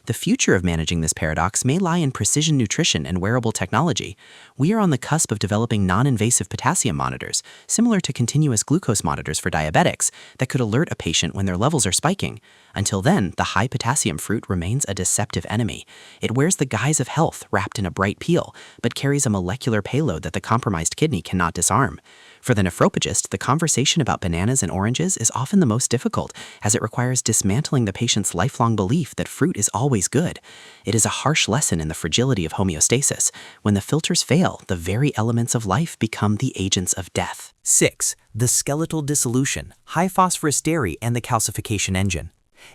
The future of managing this paradox may lie in precision nutrition and wearable technology. We are on the cusp of developing non-invasive potassium monitors, similar to continuous glucose monitors for diabetics, that could alert a patient when their levels are spiking. Until then, the high potassium fruit remains a deceptive enemy. It wears the guise of health wrapped in a bright peel, but carries a molecular payload that the compromised kidney cannot disarm. For the nephropagist, the conversation about bananas and oranges is often the most difficult, as it requires dismantling the patient's lifelong belief that fruit is always good. It is a harsh lesson in the fragility of homeostasis. When the filters fail, the very elements of life become the agents of death. 6. The skeletal dissolution, high phosphorus dairy, and the calcification engine.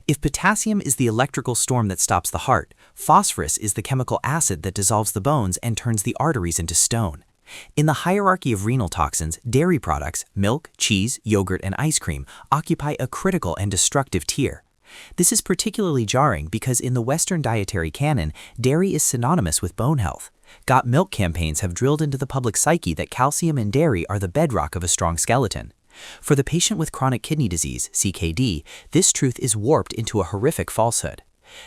If potassium is the electrical storm that stops the heart, phosphorus is the chemical acid that dissolves the bones and turns the arteries into stone. In the hierarchy of renal toxins, dairy products, milk, cheese, yogurt, and ice cream occupy a critical and destructive tier. This is particularly jarring because in the Western dietary canon, dairy is synonymous with bone health. Got Milk campaigns have drilled into the public psyche that calcium and dairy are the bedrock of a strong skeleton. For the patient with chronic kidney disease, CKD, this truth is warped into a horrific falsehood.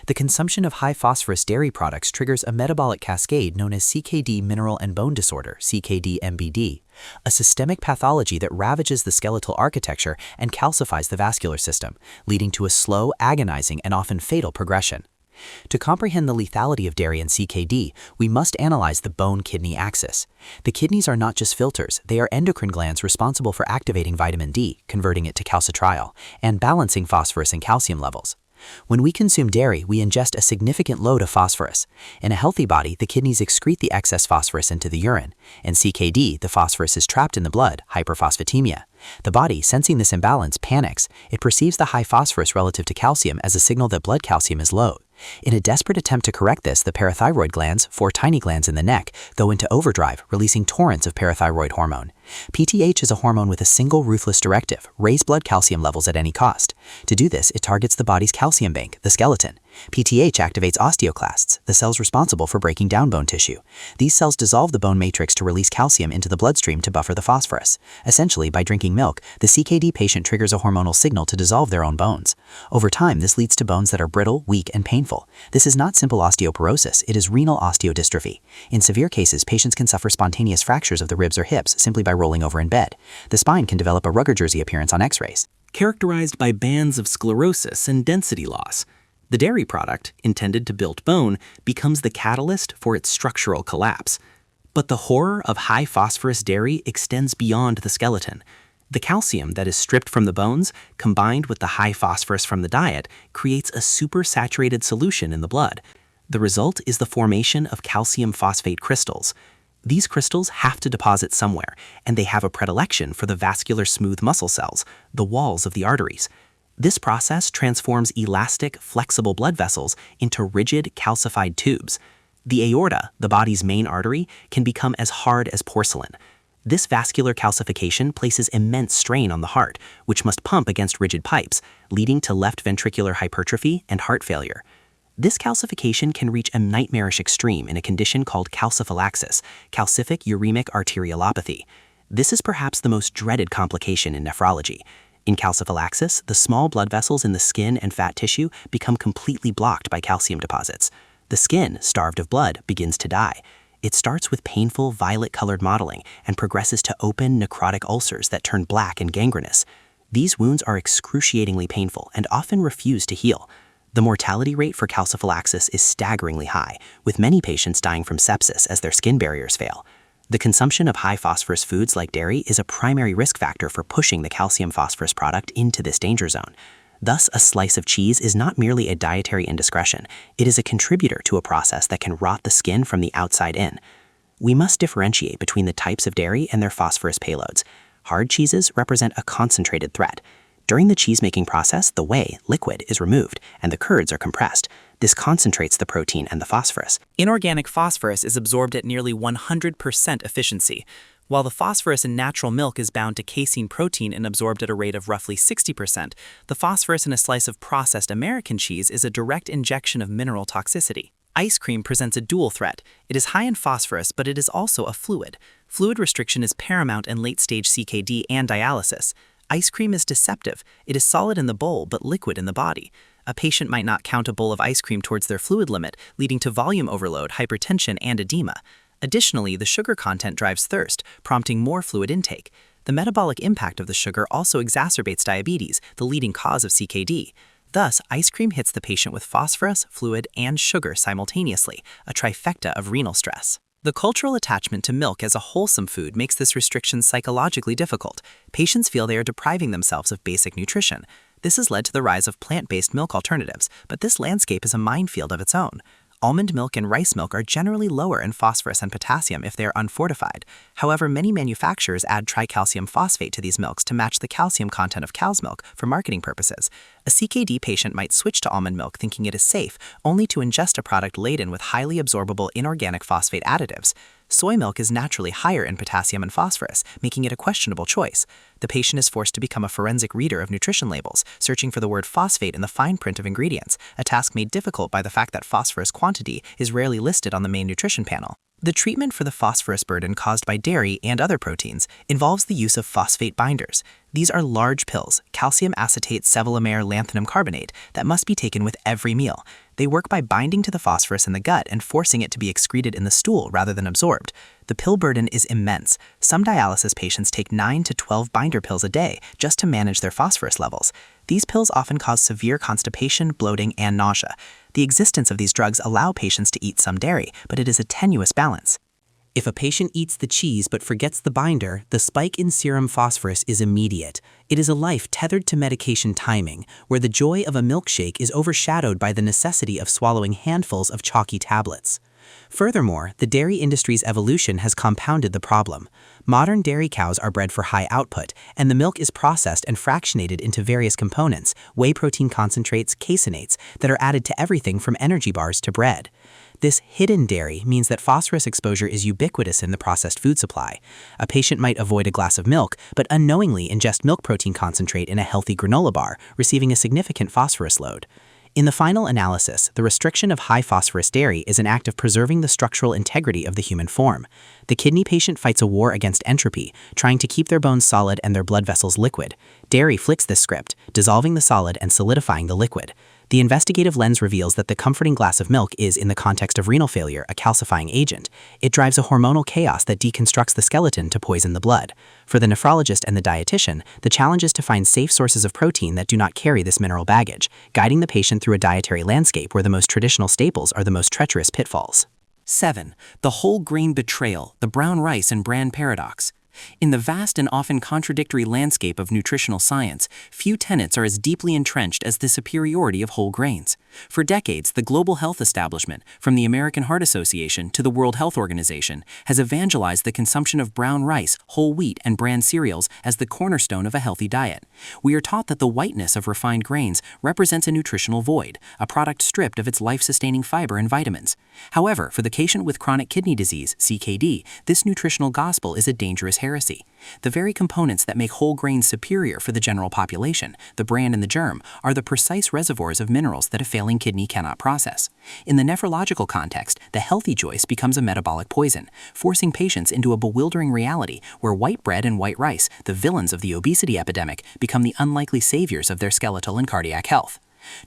The consumption of high-phosphorus dairy products triggers a metabolic cascade known as CKD mineral and bone disorder, CKD-MBD, a systemic pathology that ravages the skeletal architecture and calcifies the vascular system, leading to a slow, agonizing, and often fatal progression. To comprehend the lethality of dairy and CKD, we must analyze the bone-kidney axis. The kidneys are not just filters, they are endocrine glands responsible for activating vitamin D, converting it to calcitriol, and balancing phosphorus and calcium levels. When we consume dairy, we ingest a significant load of phosphorus. In a healthy body, the kidneys excrete the excess phosphorus into the urine. In CKD, the phosphorus is trapped in the blood, hyperphosphatemia. The body, sensing this imbalance, panics. It perceives the high phosphorus relative to calcium as a signal that blood calcium is low. In a desperate attempt to correct this, the parathyroid glands, 4 tiny glands in the neck, go into overdrive, releasing torrents of parathyroid hormone. PTH is a hormone with a single ruthless directive: raise blood calcium levels at any cost. To do this, it targets the body's calcium bank, the skeleton. PTH activates osteoclasts, the cells responsible for breaking down bone tissue. These cells dissolve the bone matrix to release calcium into the bloodstream to buffer the phosphorus. Essentially, by drinking milk, the CKD patient triggers a hormonal signal to dissolve their own bones. Over time, this leads to bones that are brittle, weak, and painful. This is not simple osteoporosis, it is renal osteodystrophy. In severe cases, patients can suffer spontaneous fractures of the ribs or hips simply by rolling over in bed. The spine can develop a rugger jersey appearance on x-rays. Characterized by bands of sclerosis and density loss, the dairy product, intended to build bone, becomes the catalyst for its structural collapse. But the horror of high phosphorus dairy extends beyond the skeleton. The calcium that is stripped from the bones, combined with the high phosphorus from the diet, creates a supersaturated solution in the blood. The result is the formation of calcium phosphate crystals. These crystals have to deposit somewhere, and they have a predilection for the vascular smooth muscle cells, the walls of the arteries. This process transforms elastic, flexible blood vessels into rigid, calcified tubes. The aorta, the body's main artery, can become as hard as porcelain. This vascular calcification places immense strain on the heart, which must pump against rigid pipes, leading to left ventricular hypertrophy and heart failure. This calcification can reach a nightmarish extreme in a condition called calciphylaxis, calcific uremic arteriolopathy. This is perhaps the most dreaded complication in nephrology. In calciphylaxis, the small blood vessels in the skin and fat tissue become completely blocked by calcium deposits. The skin, starved of blood, begins to die. It starts with painful violet-colored mottling and progresses to open necrotic ulcers that turn black and gangrenous. These wounds are excruciatingly painful and often refuse to heal. The mortality rate for calciphylaxis is staggeringly high, with many patients dying from sepsis as their skin barriers fail. The consumption of high-phosphorus foods like dairy is a primary risk factor for pushing the calcium-phosphorus product into this danger zone. Thus, a slice of cheese is not merely a dietary indiscretion, it is a contributor to a process that can rot the skin from the outside in. We must differentiate between the types of dairy and their phosphorus payloads. Hard cheeses represent a concentrated threat. During the cheese-making process, the whey, liquid, is removed, and the curds are compressed. This concentrates the protein and the phosphorus. Inorganic phosphorus is absorbed at nearly 100% efficiency, while the phosphorus in natural milk is bound to casein protein and absorbed at a rate of roughly 60%. The phosphorus in a slice of processed American cheese is a direct injection of mineral toxicity. Ice cream presents a dual threat. It is high in phosphorus, but it is also a fluid. Fluid restriction is paramount in late-stage CKD and dialysis. Ice cream is deceptive. It is solid in the bowl, but liquid in the body. A patient might not count a bowl of ice cream towards their fluid limit, leading to volume overload, hypertension, and edema. Additionally, the sugar content drives thirst, prompting more fluid intake. The metabolic impact of the sugar also exacerbates diabetes, the leading cause of CKD. Thus, ice cream hits the patient with phosphorus, fluid, and sugar simultaneously, a trifecta of renal stress. The cultural attachment to milk as a wholesome food makes this restriction psychologically difficult. Patients feel they are depriving themselves of basic nutrition. This has led to the rise of plant-based milk alternatives, but this landscape is a minefield of its own. Almond milk and rice milk are generally lower in phosphorus and potassium if they are unfortified. However, many manufacturers add tricalcium phosphate to these milks to match the calcium content of cow's milk for marketing purposes. A CKD patient might switch to almond milk thinking it is safe, only to ingest a product laden with highly absorbable inorganic phosphate additives. Soy milk is naturally higher in potassium and phosphorus, making it a questionable choice. The patient is forced to become a forensic reader of nutrition labels, searching for the word phosphate in the fine print of ingredients, a task made difficult by the fact that phosphorus quantity is rarely listed on the main nutrition panel. The treatment for the phosphorus burden caused by dairy and other proteins involves the use of phosphate binders. These are large pills, calcium acetate sevelamer lanthanum carbonate, that must be taken with every meal. They work by binding to the phosphorus in the gut and forcing it to be excreted in the stool rather than absorbed. The pill burden is immense. Some dialysis patients take 9 to 12 binder pills a day just to manage their phosphorus levels. These pills often cause severe constipation, bloating, and nausea. The existence of these drugs allow patients to eat some dairy, but it is a tenuous balance. If a patient eats the cheese but forgets the binder, the spike in serum phosphorus is immediate. It is a life tethered to medication timing, where the joy of a milkshake is overshadowed by the necessity of swallowing handfuls of chalky tablets. Furthermore, the dairy industry's evolution has compounded the problem. Modern dairy cows are bred for high output, and the milk is processed and fractionated into various components, whey protein concentrates, caseinates, that are added to everything from energy bars to bread. This hidden dairy means that phosphorus exposure is ubiquitous in the processed food supply. A patient might avoid a glass of milk, but unknowingly ingest milk protein concentrate in a healthy granola bar, receiving a significant phosphorus load. In the final analysis, the restriction of high phosphorus dairy is an act of preserving the structural integrity of the human form. The kidney patient fights a war against entropy, trying to keep their bones solid and their blood vessels liquid. Dairy flicks this script, dissolving the solid and solidifying the liquid. The investigative lens reveals that the comforting glass of milk is, in the context of renal failure, a calcifying agent. It drives a hormonal chaos that deconstructs the skeleton to poison the blood. For the nephrologist and the dietitian, the challenge is to find safe sources of protein that do not carry this mineral baggage, guiding the patient through a dietary landscape where the most traditional staples are the most treacherous pitfalls. 7. The whole grain betrayal, the brown rice and bran paradox. In the vast and often contradictory landscape of nutritional science, few tenets are as deeply entrenched as the superiority of whole grains. For decades, the global health establishment, from the American Heart Association to the World Health Organization, has evangelized the consumption of brown rice, whole wheat, and bran cereals as the cornerstone of a healthy diet. We are taught that the whiteness of refined grains represents a nutritional void, a product stripped of its life-sustaining fiber and vitamins. However, for the patient with chronic kidney disease, CKD, this nutritional gospel is a dangerous heresy. The very components that make whole grains superior for the general population, the bran and the germ, are the precise reservoirs of minerals that a failing kidney cannot process. In the nephrological context, the healthy choice becomes a metabolic poison, forcing patients into a bewildering reality where white bread and white rice, the villains of the obesity epidemic, become the unlikely saviors of their skeletal and cardiac health.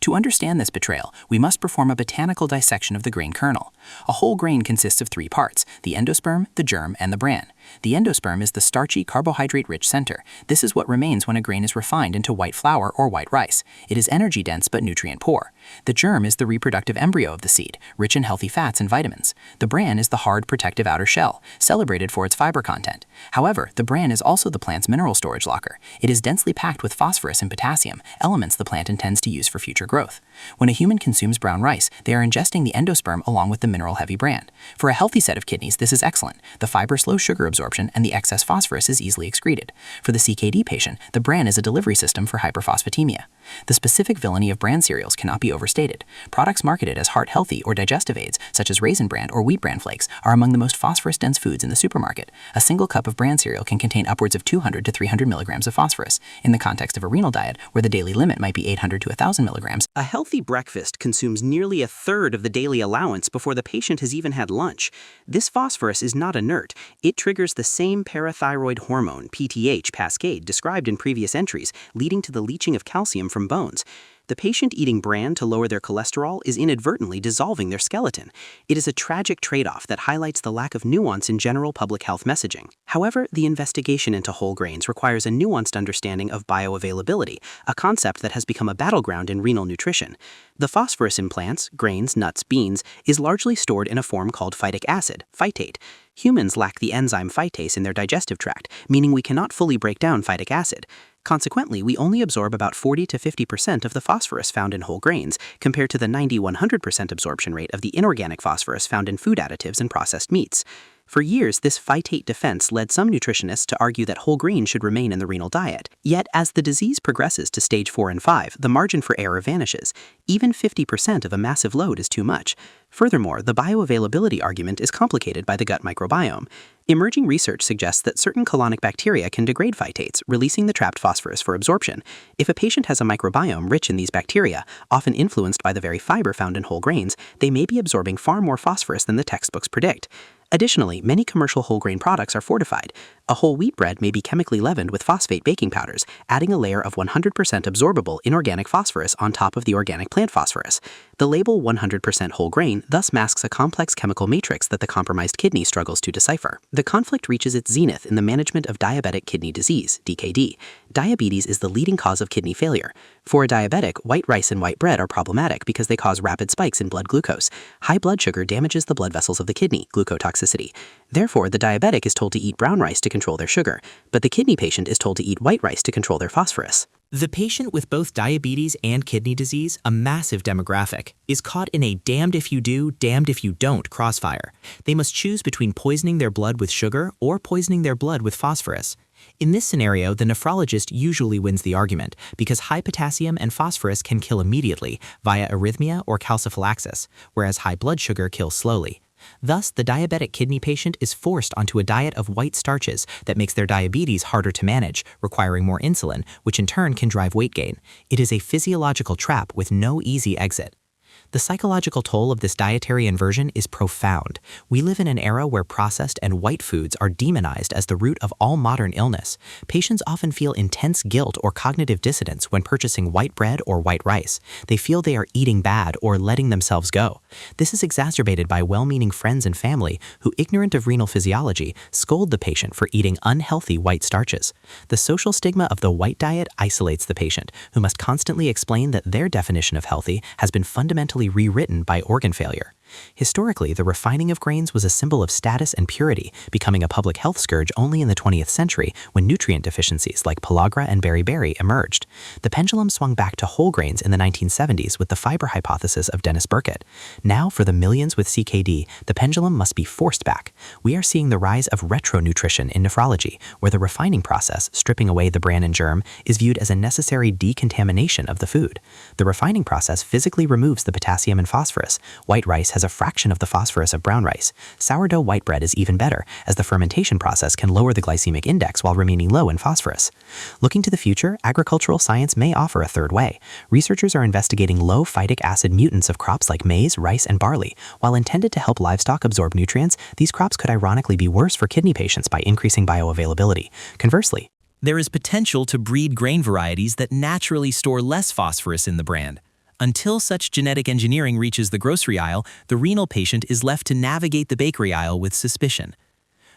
To understand this betrayal, we must perform a botanical dissection of the grain kernel. A whole grain consists of 3 parts: the endosperm, the germ, and the bran. The endosperm is the starchy, carbohydrate-rich center. This is what remains when a grain is refined into white flour or white rice. It is energy-dense but nutrient-poor. The germ is the reproductive embryo of the seed, rich in healthy fats and vitamins. The bran is the hard, protective outer shell, celebrated for its fiber content. However, the bran is also the plant's mineral storage locker. It is densely packed with phosphorus and potassium, elements the plant intends to use for future growth. When a human consumes brown rice, they are ingesting the endosperm along with the mineral-heavy bran. For a healthy set of kidneys, this is excellent. The fiber slows sugar absorption and the excess phosphorus is easily excreted. For the CKD patient, the bran is a delivery system for hyperphosphatemia. The specific villainy of bran cereals cannot be overstated. Products marketed as heart-healthy or digestive aids, such as Raisin Bran or Wheat Bran Flakes, are among the most phosphorus-dense foods in the supermarket. A single cup of bran cereal can contain upwards of 200 to 300 milligrams of phosphorus. In the context of a renal diet, where the daily limit might be 800 to 1,000 milligrams, A healthy breakfast consumes nearly a third of the daily allowance before the patient has even had lunch. This phosphorus is not inert. It triggers the same parathyroid hormone, PTH, cascade described in previous entries, leading to the leaching of calcium from bones. The patient eating bran to lower their cholesterol is inadvertently dissolving their skeleton. It is a tragic trade-off that highlights the lack of nuance in general public health messaging. However, the investigation into whole grains requires a nuanced understanding of bioavailability, a concept that has become a battleground in renal nutrition. The phosphorus in plants, grains, nuts, beans, is largely stored in a form called phytic acid, phytate. Humans lack the enzyme phytase in their digestive tract, meaning we cannot fully break down phytic acid. Consequently, we only absorb about 40 to 50% of the phosphorus found in whole grains, compared to the 90–100% absorption rate of the inorganic phosphorus found in food additives and processed meats. For years, this phytate defense led some nutritionists to argue that whole grain should remain in the renal diet. Yet, as the disease progresses to stage 4 and 5, the margin for error vanishes. Even 50% of a massive load is too much. Furthermore, the bioavailability argument is complicated by the gut microbiome. Emerging research suggests that certain colonic bacteria can degrade phytates, releasing the trapped phosphorus for absorption. If a patient has a microbiome rich in these bacteria, often influenced by the very fiber found in whole grains, they may be absorbing far more phosphorus than the textbooks predict. Additionally, many commercial whole grain products are fortified. A whole wheat bread may be chemically leavened with phosphate baking powders, adding a layer of 100% absorbable inorganic phosphorus on top of the organic plant phosphorus. The label 100% whole grain thus masks a complex chemical matrix that the compromised kidney struggles to decipher. The conflict reaches its zenith in the management of diabetic kidney disease, DKD. Diabetes is the leading cause of kidney failure. For a diabetic, white rice and white bread are problematic because they cause rapid spikes in blood glucose. High blood sugar damages the blood vessels of the kidney, glucotoxicity. Therefore, the diabetic is told to eat brown rice to control their sugar, but the kidney patient is told to eat white rice to control their phosphorus. The patient with both diabetes and kidney disease, a massive demographic, is caught in a damned if you do, damned if you don't crossfire. They must choose between poisoning their blood with sugar or poisoning their blood with phosphorus. In this scenario, the nephrologist usually wins the argument because high potassium and phosphorus can kill immediately via arrhythmia or calciphylaxis, whereas high blood sugar kills slowly. Thus, the diabetic kidney patient is forced onto a diet of white starches that makes their diabetes harder to manage, requiring more insulin, which in turn can drive weight gain. It is a physiological trap with no easy exit. The psychological toll of this dietary inversion is profound. We live in an era where processed and white foods are demonized as the root of all modern illness. Patients often feel intense guilt or cognitive dissonance when purchasing white bread or white rice. They feel they are eating bad or letting themselves go. This is exacerbated by well-meaning friends and family who, ignorant of renal physiology, scold the patient for eating unhealthy white starches. The social stigma of the white diet isolates the patient, who must constantly explain that their definition of healthy has been fundamentally rewritten by organ failure. Historically, the refining of grains was a symbol of status and purity, becoming a public health scourge only in the 20th century when nutrient deficiencies like pellagra and beriberi emerged. The pendulum swung back to whole grains in the 1970s with the fiber hypothesis of Dennis Burkitt. Now, for the millions with CKD, the pendulum must be forced back. We are seeing the rise of retronutrition in nephrology, where the refining process, stripping away the bran and germ, is viewed as a necessary decontamination of the food. The refining process physically removes the potassium and phosphorus. White rice has a fraction of the phosphorus of brown rice. Sourdough white bread is even better, as the fermentation process can lower the glycemic index while remaining low in phosphorus. Looking to the future, agricultural science may offer a third way. Researchers are investigating low phytic acid mutants of crops like maize, rice, and barley. While intended to help livestock absorb nutrients, these crops could ironically be worse for kidney patients by increasing bioavailability. Conversely, there is potential to breed grain varieties that naturally store less phosphorus in the bran. Until such genetic engineering reaches the grocery aisle, the renal patient is left to navigate the bakery aisle with suspicion.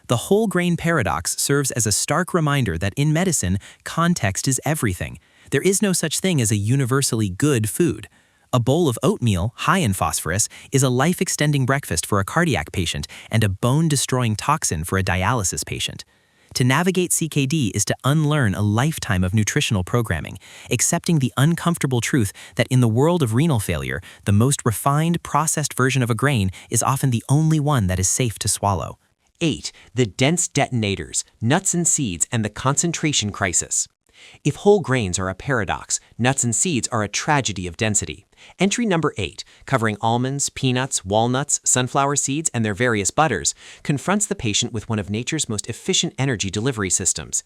The whole grain paradox serves as a stark reminder that in medicine, context is everything. There is no such thing as a universally good food. A bowl of oatmeal, high in phosphorus, is a life-extending breakfast for a cardiac patient and a bone-destroying toxin for a dialysis patient. To navigate CKD is to unlearn a lifetime of nutritional programming, accepting the uncomfortable truth that in the world of renal failure, the most refined, processed version of a grain is often the only one that is safe to swallow. 8. The dense detonators, nuts and seeds, and the concentration crisis. If whole grains are a paradox, nuts and seeds are a tragedy of density. Entry number 8, covering almonds, peanuts, walnuts, sunflower seeds, and their various butters, confronts the patient with one of nature's most efficient energy delivery systems.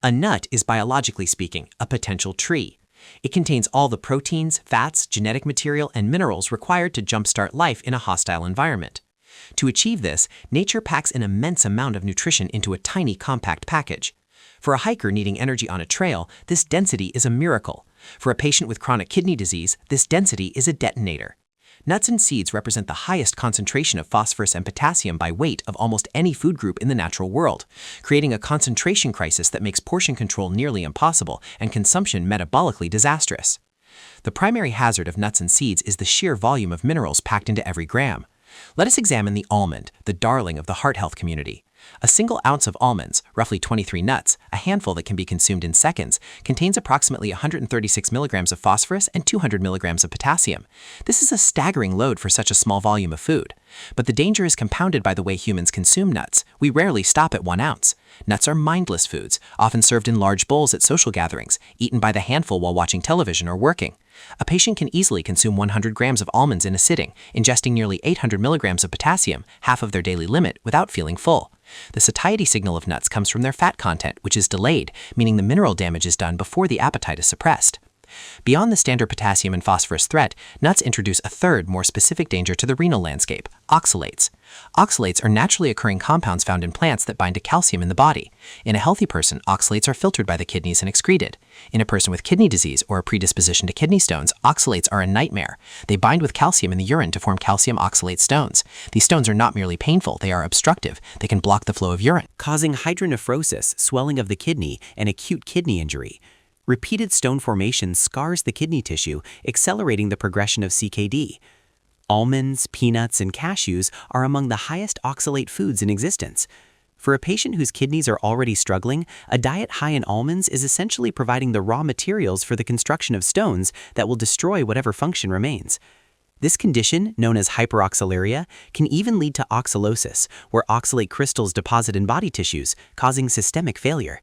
A nut is, biologically speaking, a potential tree. It contains all the proteins, fats, genetic material, and minerals required to jumpstart life in a hostile environment. To achieve this, nature packs an immense amount of nutrition into a tiny compact package. For a hiker needing energy on a trail, this density is a miracle. For a patient with chronic kidney disease, this density is a detonator. Nuts and seeds represent the highest concentration of phosphorus and potassium by weight of almost any food group in the natural world, creating a concentration crisis that makes portion control nearly impossible and consumption metabolically disastrous. The primary hazard of nuts and seeds is the sheer volume of minerals packed into every gram. Let us examine the almond, the darling of the heart health community. A single ounce of almonds, roughly 23 nuts, a handful that can be consumed in seconds, contains approximately 136 milligrams of phosphorus and 200 milligrams of potassium. This is a staggering load for such a small volume of food. But the danger is compounded by the way humans consume nuts. We rarely stop at 1 ounce. Nuts are mindless foods, often served in large bowls at social gatherings, eaten by the handful while watching television or working. A patient can easily consume 100 grams of almonds in a sitting, ingesting nearly 800 milligrams of potassium, half of their daily limit, without feeling full. The satiety signal of nuts comes from their fat content, which is delayed, meaning the mineral damage is done before the appetite is suppressed. Beyond the standard potassium and phosphorus threat, nuts introduce a third, more specific danger to the renal landscape: oxalates. Oxalates are naturally occurring compounds found in plants that bind to calcium in the body. In a healthy person, oxalates are filtered by the kidneys and excreted. In a person with kidney disease or a predisposition to kidney stones, oxalates are a nightmare. They bind with calcium in the urine to form calcium oxalate stones. These stones are not merely painful, they are obstructive. They can block the flow of urine, causing hydronephrosis, swelling of the kidney, and acute kidney injury. Repeated stone formation scars the kidney tissue, accelerating the progression of CKD. Almonds, peanuts, and cashews are among the highest oxalate foods in existence. For a patient whose kidneys are already struggling, a diet high in almonds is essentially providing the raw materials for the construction of stones that will destroy whatever function remains. This condition, known as hyperoxaluria, can even lead to oxalosis, where oxalate crystals deposit in body tissues, causing systemic failure.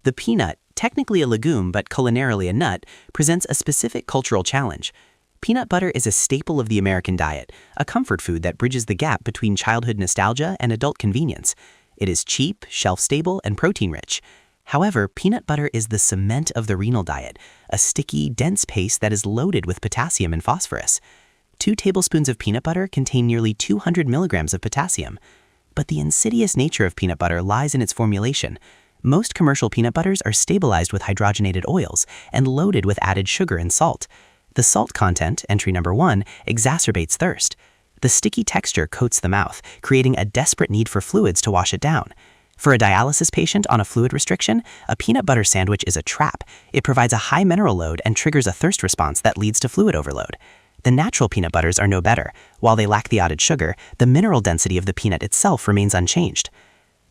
The peanut, technically a legume but culinarily a nut, presents a specific cultural challenge. Peanut butter is a staple of the American diet, a comfort food that bridges the gap between childhood nostalgia and adult convenience. It is cheap, shelf-stable, and protein-rich. However, peanut butter is the cement of the renal diet, a sticky, dense paste that is loaded with potassium and phosphorus. 2 tablespoons of peanut butter contain nearly 200 milligrams of potassium. But the insidious nature of peanut butter lies in its formulation. Most commercial peanut butters are stabilized with hydrogenated oils and loaded with added sugar and salt. The salt content, entry number 1, exacerbates thirst. The sticky texture coats the mouth, creating a desperate need for fluids to wash it down. For a dialysis patient on a fluid restriction, a peanut butter sandwich is a trap. It provides a high mineral load and triggers a thirst response that leads to fluid overload. The natural peanut butters are no better. While they lack the added sugar, the mineral density of the peanut itself remains unchanged.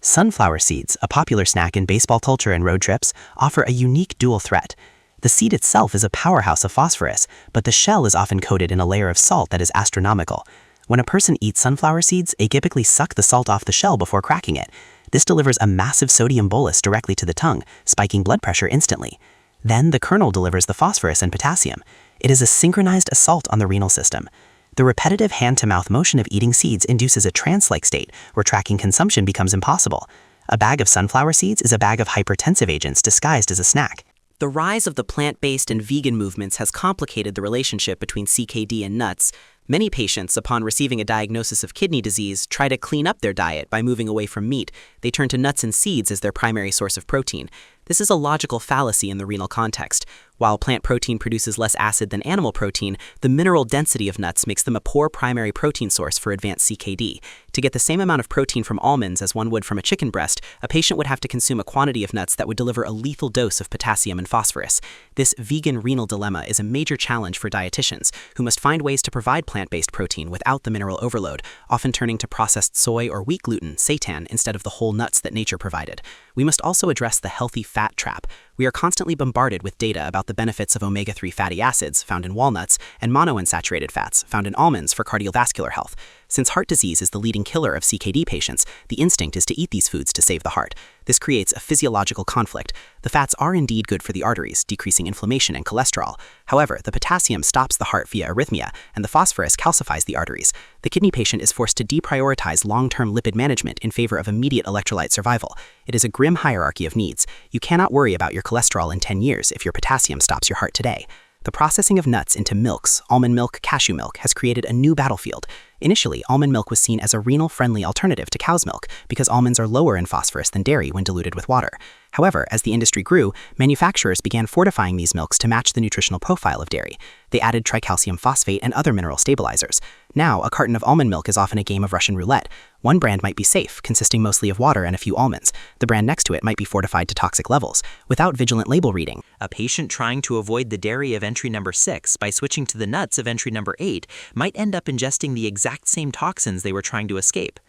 Sunflower seeds, a popular snack in baseball culture and road trips, offer a unique dual threat. The seed itself is a powerhouse of phosphorus, but the shell is often coated in a layer of salt that is astronomical. When a person eats sunflower seeds, they typically suck the salt off the shell before cracking it. This delivers a massive sodium bolus directly to the tongue, spiking blood pressure instantly. Then the kernel delivers the phosphorus and potassium. It is a synchronized assault on the renal system. The repetitive hand-to-mouth motion of eating seeds induces a trance-like state where tracking consumption becomes impossible. A bag of sunflower seeds is a bag of hypertensive agents disguised as a snack. The rise of the plant-based and vegan movements has complicated the relationship between CKD and nuts. Many patients, upon receiving a diagnosis of kidney disease, try to clean up their diet by moving away from meat. They turn to nuts and seeds as their primary source of protein. This is a logical fallacy in the renal context. While plant protein produces less acid than animal protein, the mineral density of nuts makes them a poor primary protein source for advanced CKD. To get the same amount of protein from almonds as one would from a chicken breast, a patient would have to consume a quantity of nuts that would deliver a lethal dose of potassium and phosphorus. This vegan renal dilemma is a major challenge for dietitians, who must find ways to provide plant-based protein without the mineral overload, often turning to processed soy or wheat gluten, seitan, instead of the whole nuts that nature provided. We must also address the healthy fat trap. We are constantly bombarded with data about the benefits of omega-3 fatty acids found in walnuts and monounsaturated fats found in almonds for cardiovascular health. Since heart disease is the leading killer of CKD patients, the instinct is to eat these foods to save the heart. This creates a physiological conflict. The fats are indeed good for the arteries, decreasing inflammation and cholesterol. However, the potassium stops the heart via arrhythmia, and the phosphorus calcifies the arteries. The kidney patient is forced to deprioritize long-term lipid management in favor of immediate electrolyte survival. It is a grim hierarchy of needs. You cannot worry about your cholesterol in 10 years if your potassium stops your heart today. The processing of nuts into milks, almond milk, cashew milk, has created a new battlefield. Initially, almond milk was seen as a renal-friendly alternative to cow's milk because almonds are lower in phosphorus than dairy when diluted with water. However, as the industry grew, manufacturers began fortifying these milks to match the nutritional profile of dairy. They added tricalcium phosphate and other mineral stabilizers. Now, a carton of almond milk is often a game of Russian roulette. One brand might be safe, consisting mostly of water and a few almonds. The brand next to it might be fortified to toxic levels, without vigilant label reading. A patient trying to avoid the dairy of entry number 6 by switching to the nuts of entry number 8 might end up ingesting the exact same toxins they were trying to escape.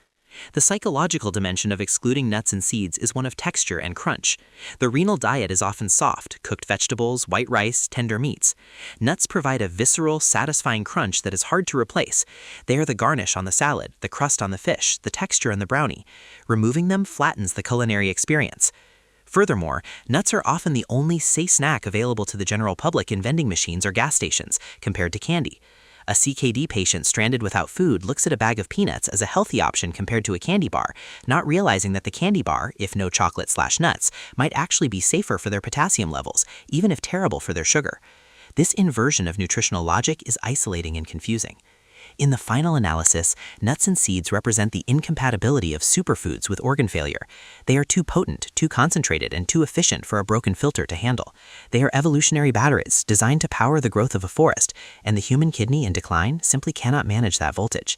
The psychological dimension of excluding nuts and seeds is one of texture and crunch. The renal diet is often soft, cooked vegetables, white rice, tender meats. Nuts provide a visceral, satisfying crunch that is hard to replace. They are the garnish on the salad, the crust on the fish, the texture on the brownie. Removing them flattens the culinary experience. Furthermore, nuts are often the only safe snack available to the general public in vending machines or gas stations, compared to candy. A CKD patient stranded without food looks at a bag of peanuts as a healthy option compared to a candy bar, not realizing that the candy bar, if no chocolate/nuts, might actually be safer for their potassium levels, even if terrible for their sugar. This inversion of nutritional logic is isolating and confusing. In the final analysis, nuts and seeds represent the incompatibility of superfoods with organ failure. They are too potent, too concentrated, and too efficient for a broken filter to handle. They are evolutionary batteries designed to power the growth of a forest, and the human kidney in decline simply cannot manage that voltage.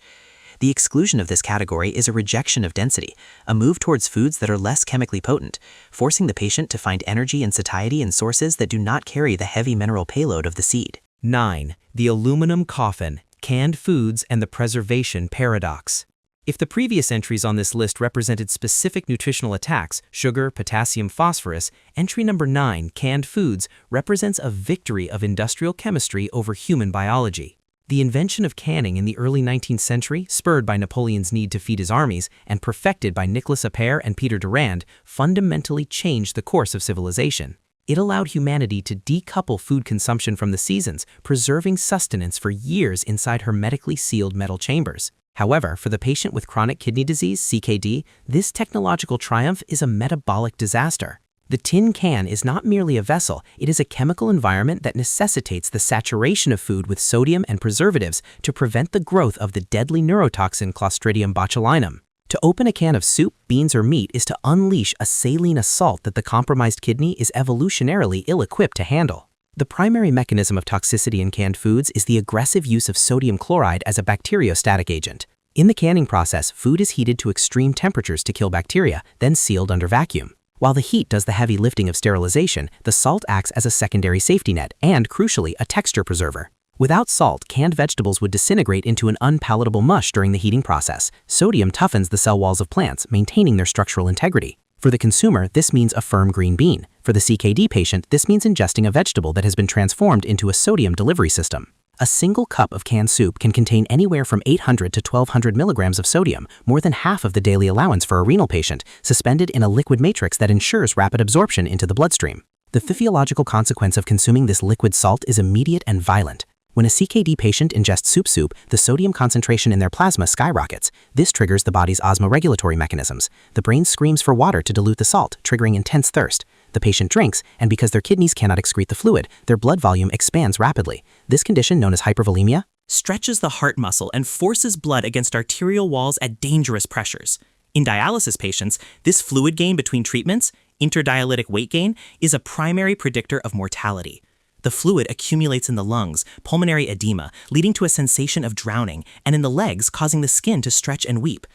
The exclusion of this category is a rejection of density, a move towards foods that are less chemically potent, forcing the patient to find energy and satiety in sources that do not carry the heavy mineral payload of the seed. 9. The aluminum coffin, canned foods, and the preservation paradox. If the previous entries on this list represented specific nutritional attacks, sugar, potassium, phosphorus, entry number 9, canned foods, represents a victory of industrial chemistry over human biology. The invention of canning in the early 19th century, spurred by Napoleon's need to feed his armies and perfected by Nicolas Appert and Peter Durand, fundamentally changed the course of civilization. It allowed humanity to decouple food consumption from the seasons, preserving sustenance for years inside hermetically sealed metal chambers. However, for the patient with chronic kidney disease, CKD, this technological triumph is a metabolic disaster. The tin can is not merely a vessel, it is a chemical environment that necessitates the saturation of food with sodium and preservatives to prevent the growth of the deadly neurotoxin Clostridium botulinum. To open a can of soup, beans, or meat is to unleash a saline assault that the compromised kidney is evolutionarily ill-equipped to handle. The primary mechanism of toxicity in canned foods is the aggressive use of sodium chloride as a bacteriostatic agent. In the canning process, food is heated to extreme temperatures to kill bacteria, then sealed under vacuum. While the heat does the heavy lifting of sterilization, the salt acts as a secondary safety net and, crucially, a texture preserver. Without salt, canned vegetables would disintegrate into an unpalatable mush during the heating process. Sodium toughens the cell walls of plants, maintaining their structural integrity. For the consumer, this means a firm green bean. For the CKD patient, this means ingesting a vegetable that has been transformed into a sodium delivery system. A single cup of canned soup can contain anywhere from 800 to 1200 milligrams of sodium, more than half of the daily allowance for a renal patient, suspended in a liquid matrix that ensures rapid absorption into the bloodstream. The physiological consequence of consuming this liquid salt is immediate and violent. When a CKD patient ingests soup, the sodium concentration in their plasma skyrockets. This triggers the body's osmoregulatory mechanisms. The brain screams for water to dilute the salt, triggering intense thirst. The patient drinks, and because their kidneys cannot excrete the fluid, their blood volume expands rapidly. This condition, known as hypervolemia, stretches the heart muscle and forces blood against arterial walls at dangerous pressures. In dialysis patients, this fluid gain between treatments, interdialytic weight gain, is a primary predictor of mortality. The fluid accumulates in the lungs, pulmonary edema, leading to a sensation of drowning, and in the legs, causing the skin to stretch and weep.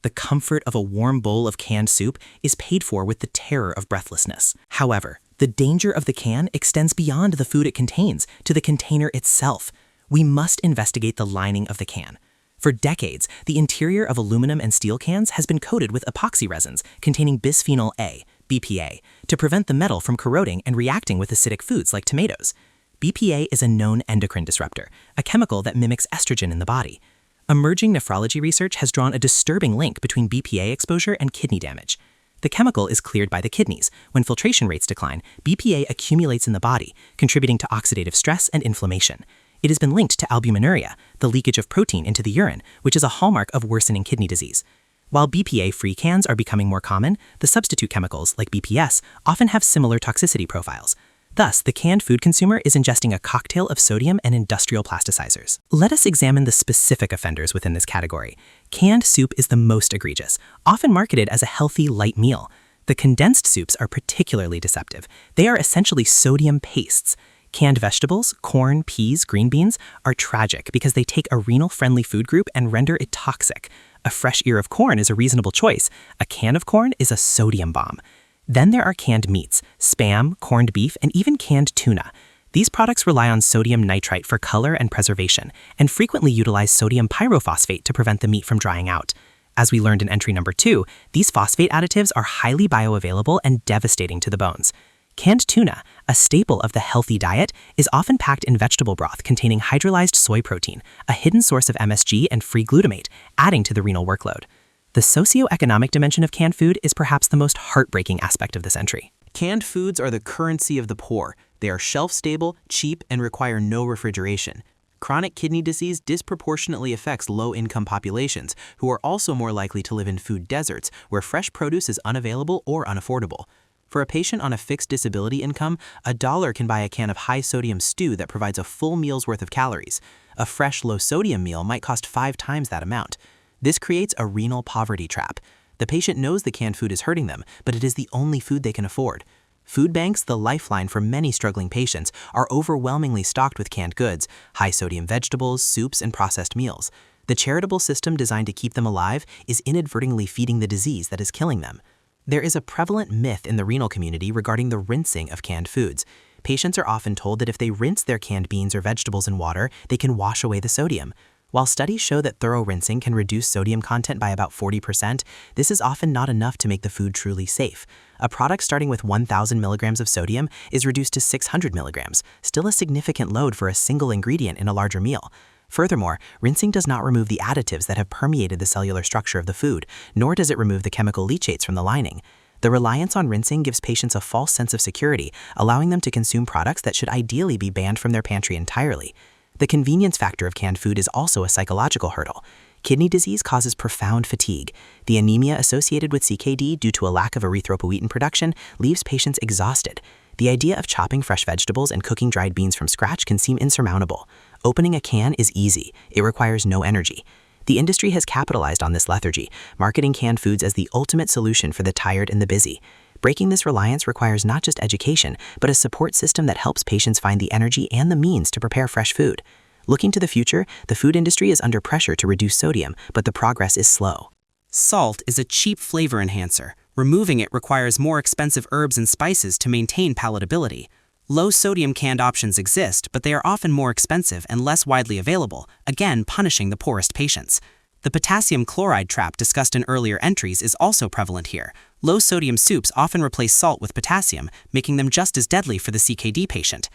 The comfort of a warm bowl of canned soup is paid for with the terror of breathlessness. However, the danger of the can extends beyond the food it contains to the container itself. We must investigate the lining of the can. For decades, the interior of aluminum and steel cans has been coated with epoxy resins containing bisphenol A, BPA, to prevent the metal from corroding and reacting with acidic foods like tomatoes. BPA is a known endocrine disruptor, a chemical that mimics estrogen in the body. Emerging nephrology research has drawn a disturbing link between BPA exposure and kidney damage. The chemical is cleared by the kidneys. When filtration rates decline, BPA accumulates in the body, contributing to oxidative stress and inflammation. It has been linked to albuminuria, the leakage of protein into the urine, which is a hallmark of worsening kidney disease. While BPA-free cans are becoming more common, the substitute chemicals, like BPS, often have similar toxicity profiles. Thus, the canned food consumer is ingesting a cocktail of sodium and industrial plasticizers. Let us examine the specific offenders within this category. Canned soup is the most egregious, often marketed as a healthy, light meal. The condensed soups are particularly deceptive. They are essentially sodium pastes. Canned vegetables, corn, peas, green beans, are tragic because they take a renal-friendly food group and render it toxic. A fresh ear of corn is a reasonable choice. A can of corn is a sodium bomb. Then there are canned meats, Spam, corned beef, and even canned tuna. These products rely on sodium nitrite for color and preservation, and frequently utilize sodium pyrophosphate to prevent the meat from drying out. As we learned in entry number 2, these phosphate additives are highly bioavailable and devastating to the bones. Canned tuna, a staple of the healthy diet, is often packed in vegetable broth containing hydrolyzed soy protein, a hidden source of MSG and free glutamate, adding to the renal workload. The socioeconomic dimension of canned food is perhaps the most heartbreaking aspect of this entry. Canned foods are the currency of the poor. They are shelf-stable, cheap, and require no refrigeration. Chronic kidney disease disproportionately affects low-income populations, who are also more likely to live in food deserts, where fresh produce is unavailable or unaffordable. For a patient on a fixed disability income, $1 can buy a can of high-sodium stew that provides a full meal's worth of calories. A fresh, low-sodium meal might cost 5 times that amount. This creates a renal poverty trap. The patient knows the canned food is hurting them, but it is the only food they can afford. Food banks, the lifeline for many struggling patients, are overwhelmingly stocked with canned goods, high-sodium vegetables, soups, and processed meals. The charitable system designed to keep them alive is inadvertently feeding the disease that is killing them. There is a prevalent myth in the renal community regarding the rinsing of canned foods. Patients are often told that if they rinse their canned beans or vegetables in water, they can wash away the sodium. While studies show that thorough rinsing can reduce sodium content by about 40%, this is often not enough to make the food truly safe. A product starting with 1,000 milligrams of sodium is reduced to 600 milligrams, still a significant load for a single ingredient in a larger meal. Furthermore, rinsing does not remove the additives that have permeated the cellular structure of the food, nor does it remove the chemical leachates from the lining. The reliance on rinsing gives patients a false sense of security, allowing them to consume products that should ideally be banned from their pantry entirely. The convenience factor of canned food is also a psychological hurdle. Kidney disease causes profound fatigue. The anemia associated with CKD due to a lack of erythropoietin production leaves patients exhausted. The idea of chopping fresh vegetables and cooking dried beans from scratch can seem insurmountable. Opening a can is easy. It requires no energy. The industry has capitalized on this lethargy, marketing canned foods as the ultimate solution for the tired and the busy. Breaking this reliance requires not just education, but a support system that helps patients find the energy and the means to prepare fresh food. Looking to the future, the food industry is under pressure to reduce sodium, but the progress is slow. Salt is a cheap flavor enhancer. Removing it requires more expensive herbs and spices to maintain palatability. Low-sodium canned options exist, but they are often more expensive and less widely available, again punishing the poorest patients. The potassium chloride trap discussed in earlier entries is also prevalent here. Low-sodium soups often replace salt with potassium, making them just as deadly for the CKD patient.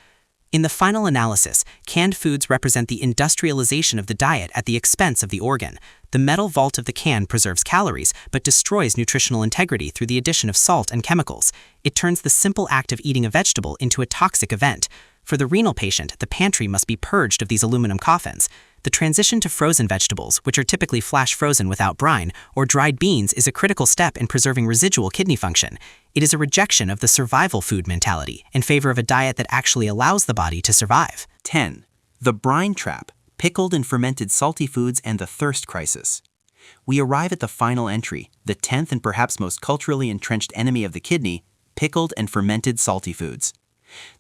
In the final analysis, canned foods represent the industrialization of the diet at the expense of the organ. The metal vault of the can preserves calories, but destroys nutritional integrity through the addition of salt and chemicals. It turns the simple act of eating a vegetable into a toxic event. For the renal patient, the pantry must be purged of these aluminum coffins. The transition to frozen vegetables, which are typically flash frozen without brine, or dried beans is a critical step in preserving residual kidney function. It is a rejection of the survival food mentality in favor of a diet that actually allows the body to survive. 10. The brine trap, pickled and fermented salty foods and the thirst crisis. We arrive at the final entry, the 10th and perhaps most culturally entrenched enemy of the kidney, pickled and fermented salty foods.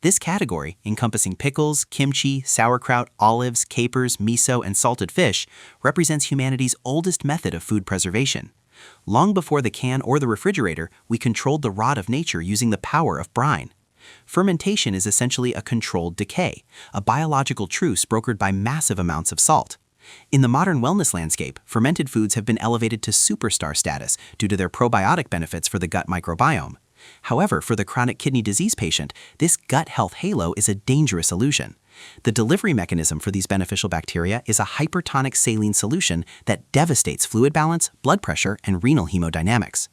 This category, encompassing pickles, kimchi, sauerkraut, olives, capers, miso, and salted fish, represents humanity's oldest method of food preservation. Long before the can or the refrigerator, we controlled the rot of nature using the power of brine. Fermentation is essentially a controlled decay, a biological truce brokered by massive amounts of salt. In the modern wellness landscape, fermented foods have been elevated to superstar status due to their probiotic benefits for the gut microbiome. However, for the chronic kidney disease patient, this gut health halo is a dangerous illusion. The delivery mechanism for these beneficial bacteria is a hypertonic saline solution that devastates fluid balance, blood pressure, and renal hemodynamics.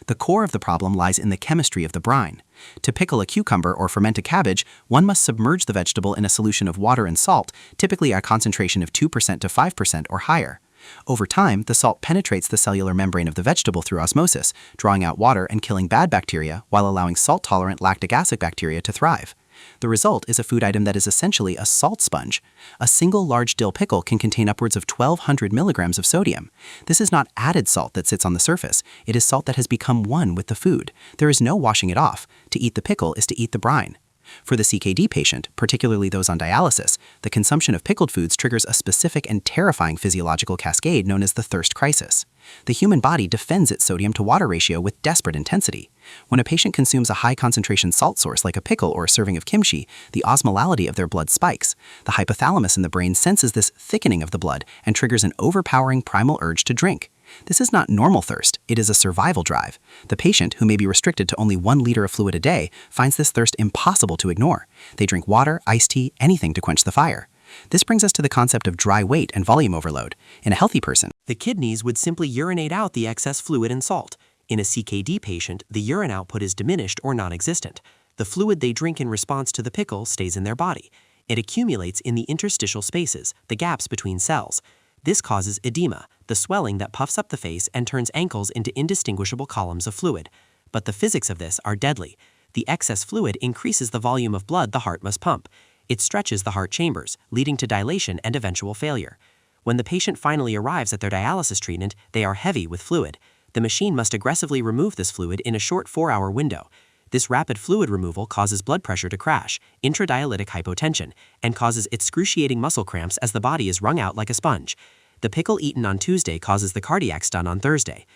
The core of the problem lies in the chemistry of the brine. To pickle a cucumber or ferment a cabbage, one must submerge the vegetable in a solution of water and salt, typically a concentration of 2% to 5% or higher. Over time, the salt penetrates the cellular membrane of the vegetable through osmosis, drawing out water and killing bad bacteria while allowing salt-tolerant lactic acid bacteria to thrive. The result is a food item that is essentially a salt sponge. A single large dill pickle can contain upwards of 1,200 milligrams of sodium. This is not added salt that sits on the surface. It is salt that has become one with the food. There is no washing it off. To eat the pickle is to eat the brine. For the CKD patient, particularly those on dialysis, the consumption of pickled foods triggers a specific and terrifying physiological cascade known as the thirst crisis. The human body defends its sodium to water ratio with desperate intensity. When a patient consumes a high concentration salt source like a pickle or a serving of kimchi, the osmolality of their blood spikes. The hypothalamus in the brain senses this thickening of the blood and triggers an overpowering primal urge to drink. This is not normal thirst, it is a survival drive. The patient, who may be restricted to only 1 liter of fluid a day, finds this thirst impossible to ignore. They drink water, iced tea, anything to quench the fire. This brings us to the concept of dry weight and volume overload. In a healthy person, The kidneys would simply urinate out the excess fluid and salt. In a CKD patient, the urine output is diminished or non-existent. The fluid they drink in response to the pickle stays in their body. It accumulates in the interstitial spaces, the gaps between cells. This causes edema, the swelling that puffs up the face and turns ankles into indistinguishable columns of fluid. But the physics of this are deadly. The excess fluid increases the volume of blood the heart must pump. It stretches the heart chambers, leading to dilation and eventual failure. When the patient finally arrives at their dialysis treatment, they are heavy with fluid. The machine must aggressively remove this fluid in a short 4-hour window. This rapid fluid removal causes blood pressure to crash, intradialytic hypotension, and causes excruciating muscle cramps as the body is wrung out like a sponge. The pickle eaten on Tuesday causes the cardiac stun on Thursday.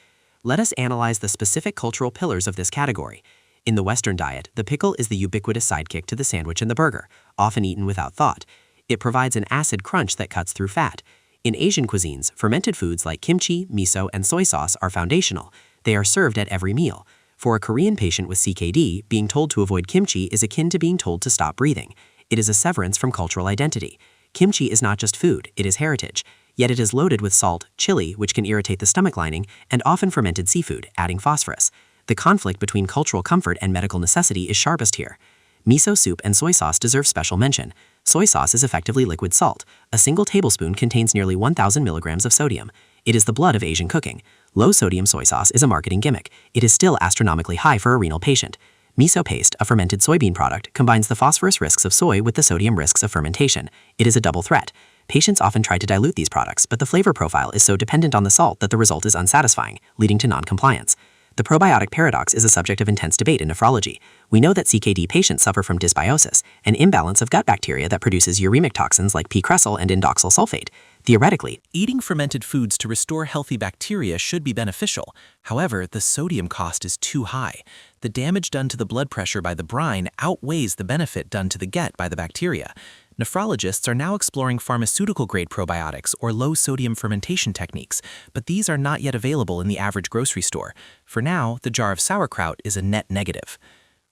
Let us analyze the specific cultural pillars of this category. In the Western diet, the pickle is the ubiquitous sidekick to the sandwich and the burger, often eaten without thought. It provides an acid crunch that cuts through fat. In Asian cuisines, fermented foods like kimchi, miso, and soy sauce are foundational. They are served at every meal. For a Korean patient with CKD, being told to avoid kimchi is akin to being told to stop breathing. It is a severance from cultural identity. Kimchi is not just food, it is heritage. Yet it is loaded with salt, chili, which can irritate the stomach lining, and often fermented seafood, adding phosphorus. The conflict between cultural comfort and medical necessity is sharpest here. Miso soup and soy sauce deserve special mention. Soy sauce is effectively liquid salt. A single tablespoon contains nearly 1,000 milligrams of sodium. It is the blood of Asian cooking. Low-sodium soy sauce is a marketing gimmick. It is still astronomically high for a renal patient. Miso paste, a fermented soybean product, combines the phosphorus risks of soy with the sodium risks of fermentation. It is a double threat. Patients often try to dilute these products, but the flavor profile is so dependent on the salt that the result is unsatisfying, leading to non-compliance. The probiotic paradox is a subject of intense debate in nephrology. We know that CKD patients suffer from dysbiosis, an imbalance of gut bacteria that produces uremic toxins like P-cresol and indoxyl sulfate. Theoretically, Eating fermented foods to restore healthy bacteria should be beneficial. However, the sodium cost is too high. The damage done to the blood pressure by the brine outweighs the benefit done to the gut by the bacteria. Nephrologists are now exploring pharmaceutical-grade probiotics or low-sodium fermentation techniques, but these are not yet available in the average grocery store. For now, the jar of sauerkraut is a net negative.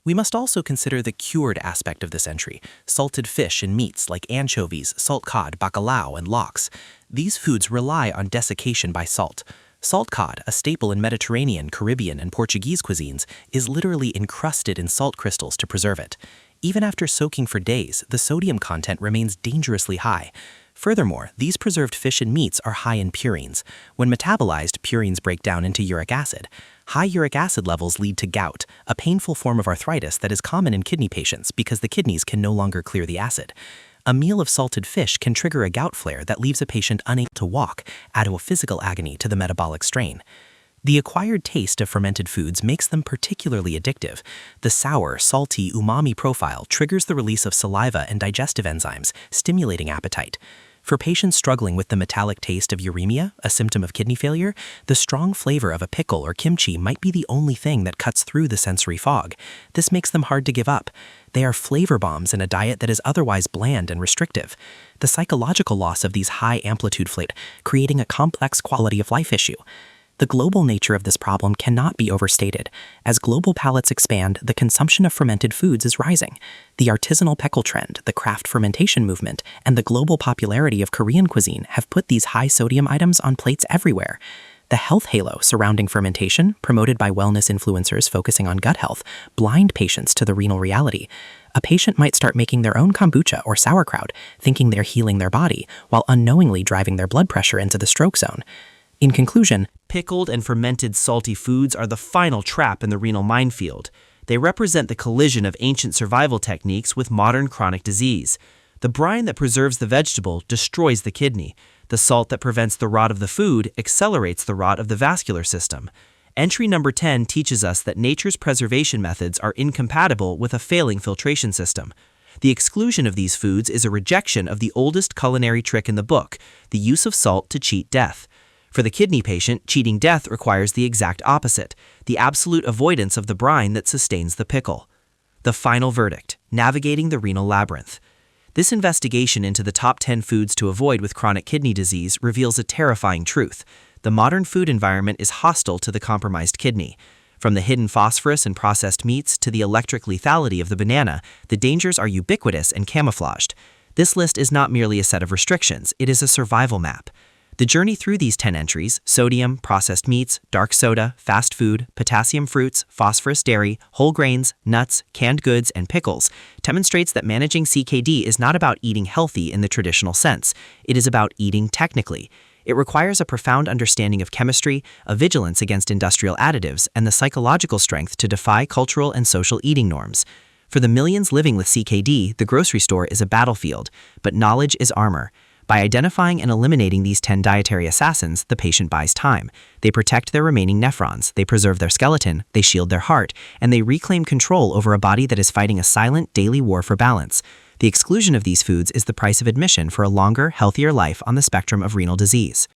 We must also consider the cured aspect of this entry, salted fish and meats like anchovies, salt cod, bacalao, and lox. These foods rely on desiccation by salt. Salt cod, a staple in Mediterranean, Caribbean, and Portuguese cuisines, is literally encrusted in salt crystals to preserve it. Even after soaking for days, the sodium content remains dangerously high. Furthermore, these preserved fish and meats are high in purines. When metabolized, purines break down into uric acid. High uric acid levels lead to gout, a painful form of arthritis that is common in kidney patients because the kidneys can no longer clear the acid. A meal of salted fish can trigger a gout flare that leaves a patient unable to walk, add to a physical agony to the metabolic strain. The acquired taste of fermented foods makes them particularly addictive. The sour, salty, umami profile triggers the release of saliva and digestive enzymes, stimulating appetite. For patients struggling with the metallic taste of uremia, a symptom of kidney failure, the strong flavor of a pickle or kimchi might be the only thing that cuts through the sensory fog. This makes them hard to give up. They are flavor bombs in a diet that is otherwise bland and restrictive. The psychological loss of these high-amplitude flavors, creating a complex quality of life issue. The global nature of this problem cannot be overstated. As global palates expand, the consumption of fermented foods is rising. The artisanal pickle trend, the craft fermentation movement, and the global popularity of Korean cuisine have put these high-sodium items on plates everywhere. The health halo surrounding fermentation, promoted by wellness influencers focusing on gut health, blind patients to the renal reality. A patient might start making their own kombucha or sauerkraut, thinking they're healing their body, while unknowingly driving their blood pressure into the stroke zone. In conclusion, Pickled and fermented salty foods are the final trap in the renal minefield. They represent the collision of ancient survival techniques with modern chronic disease. The brine that preserves the vegetable destroys the kidney. The salt that prevents the rot of the food accelerates the rot of the vascular system. Entry number 10 teaches us that nature's preservation methods are incompatible with a failing filtration system. The exclusion of these foods is a rejection of the oldest culinary trick in the book, the use of salt to cheat death. For the kidney patient, cheating death requires the exact opposite, the absolute avoidance of the brine that sustains the pickle. The final verdict: navigating the renal labyrinth. This investigation into the top 10 foods to avoid with chronic kidney disease reveals a terrifying truth. The modern food environment is hostile to the compromised kidney. From the hidden phosphorus in processed meats to the electric lethality of the banana, the dangers are ubiquitous and camouflaged. This list is not merely a set of restrictions, it is a survival map. The journey through these 10 entries, sodium, processed meats, dark soda, fast food, potassium fruits, phosphorus dairy, whole grains, nuts, canned goods, and pickles, demonstrates that managing CKD is not about eating healthy in the traditional sense. It is about eating technically. It requires a profound understanding of chemistry, a vigilance against industrial additives, and the psychological strength to defy cultural and social eating norms. For the millions living with CKD, the grocery store is a battlefield, but knowledge is armor. By identifying and eliminating these 10 dietary assassins, the patient buys time. They protect their remaining nephrons, they preserve their skeleton, they shield their heart, and they reclaim control over a body that is fighting a silent, daily war for balance. The exclusion of these foods is the price of admission for a longer, healthier life on the spectrum of renal disease.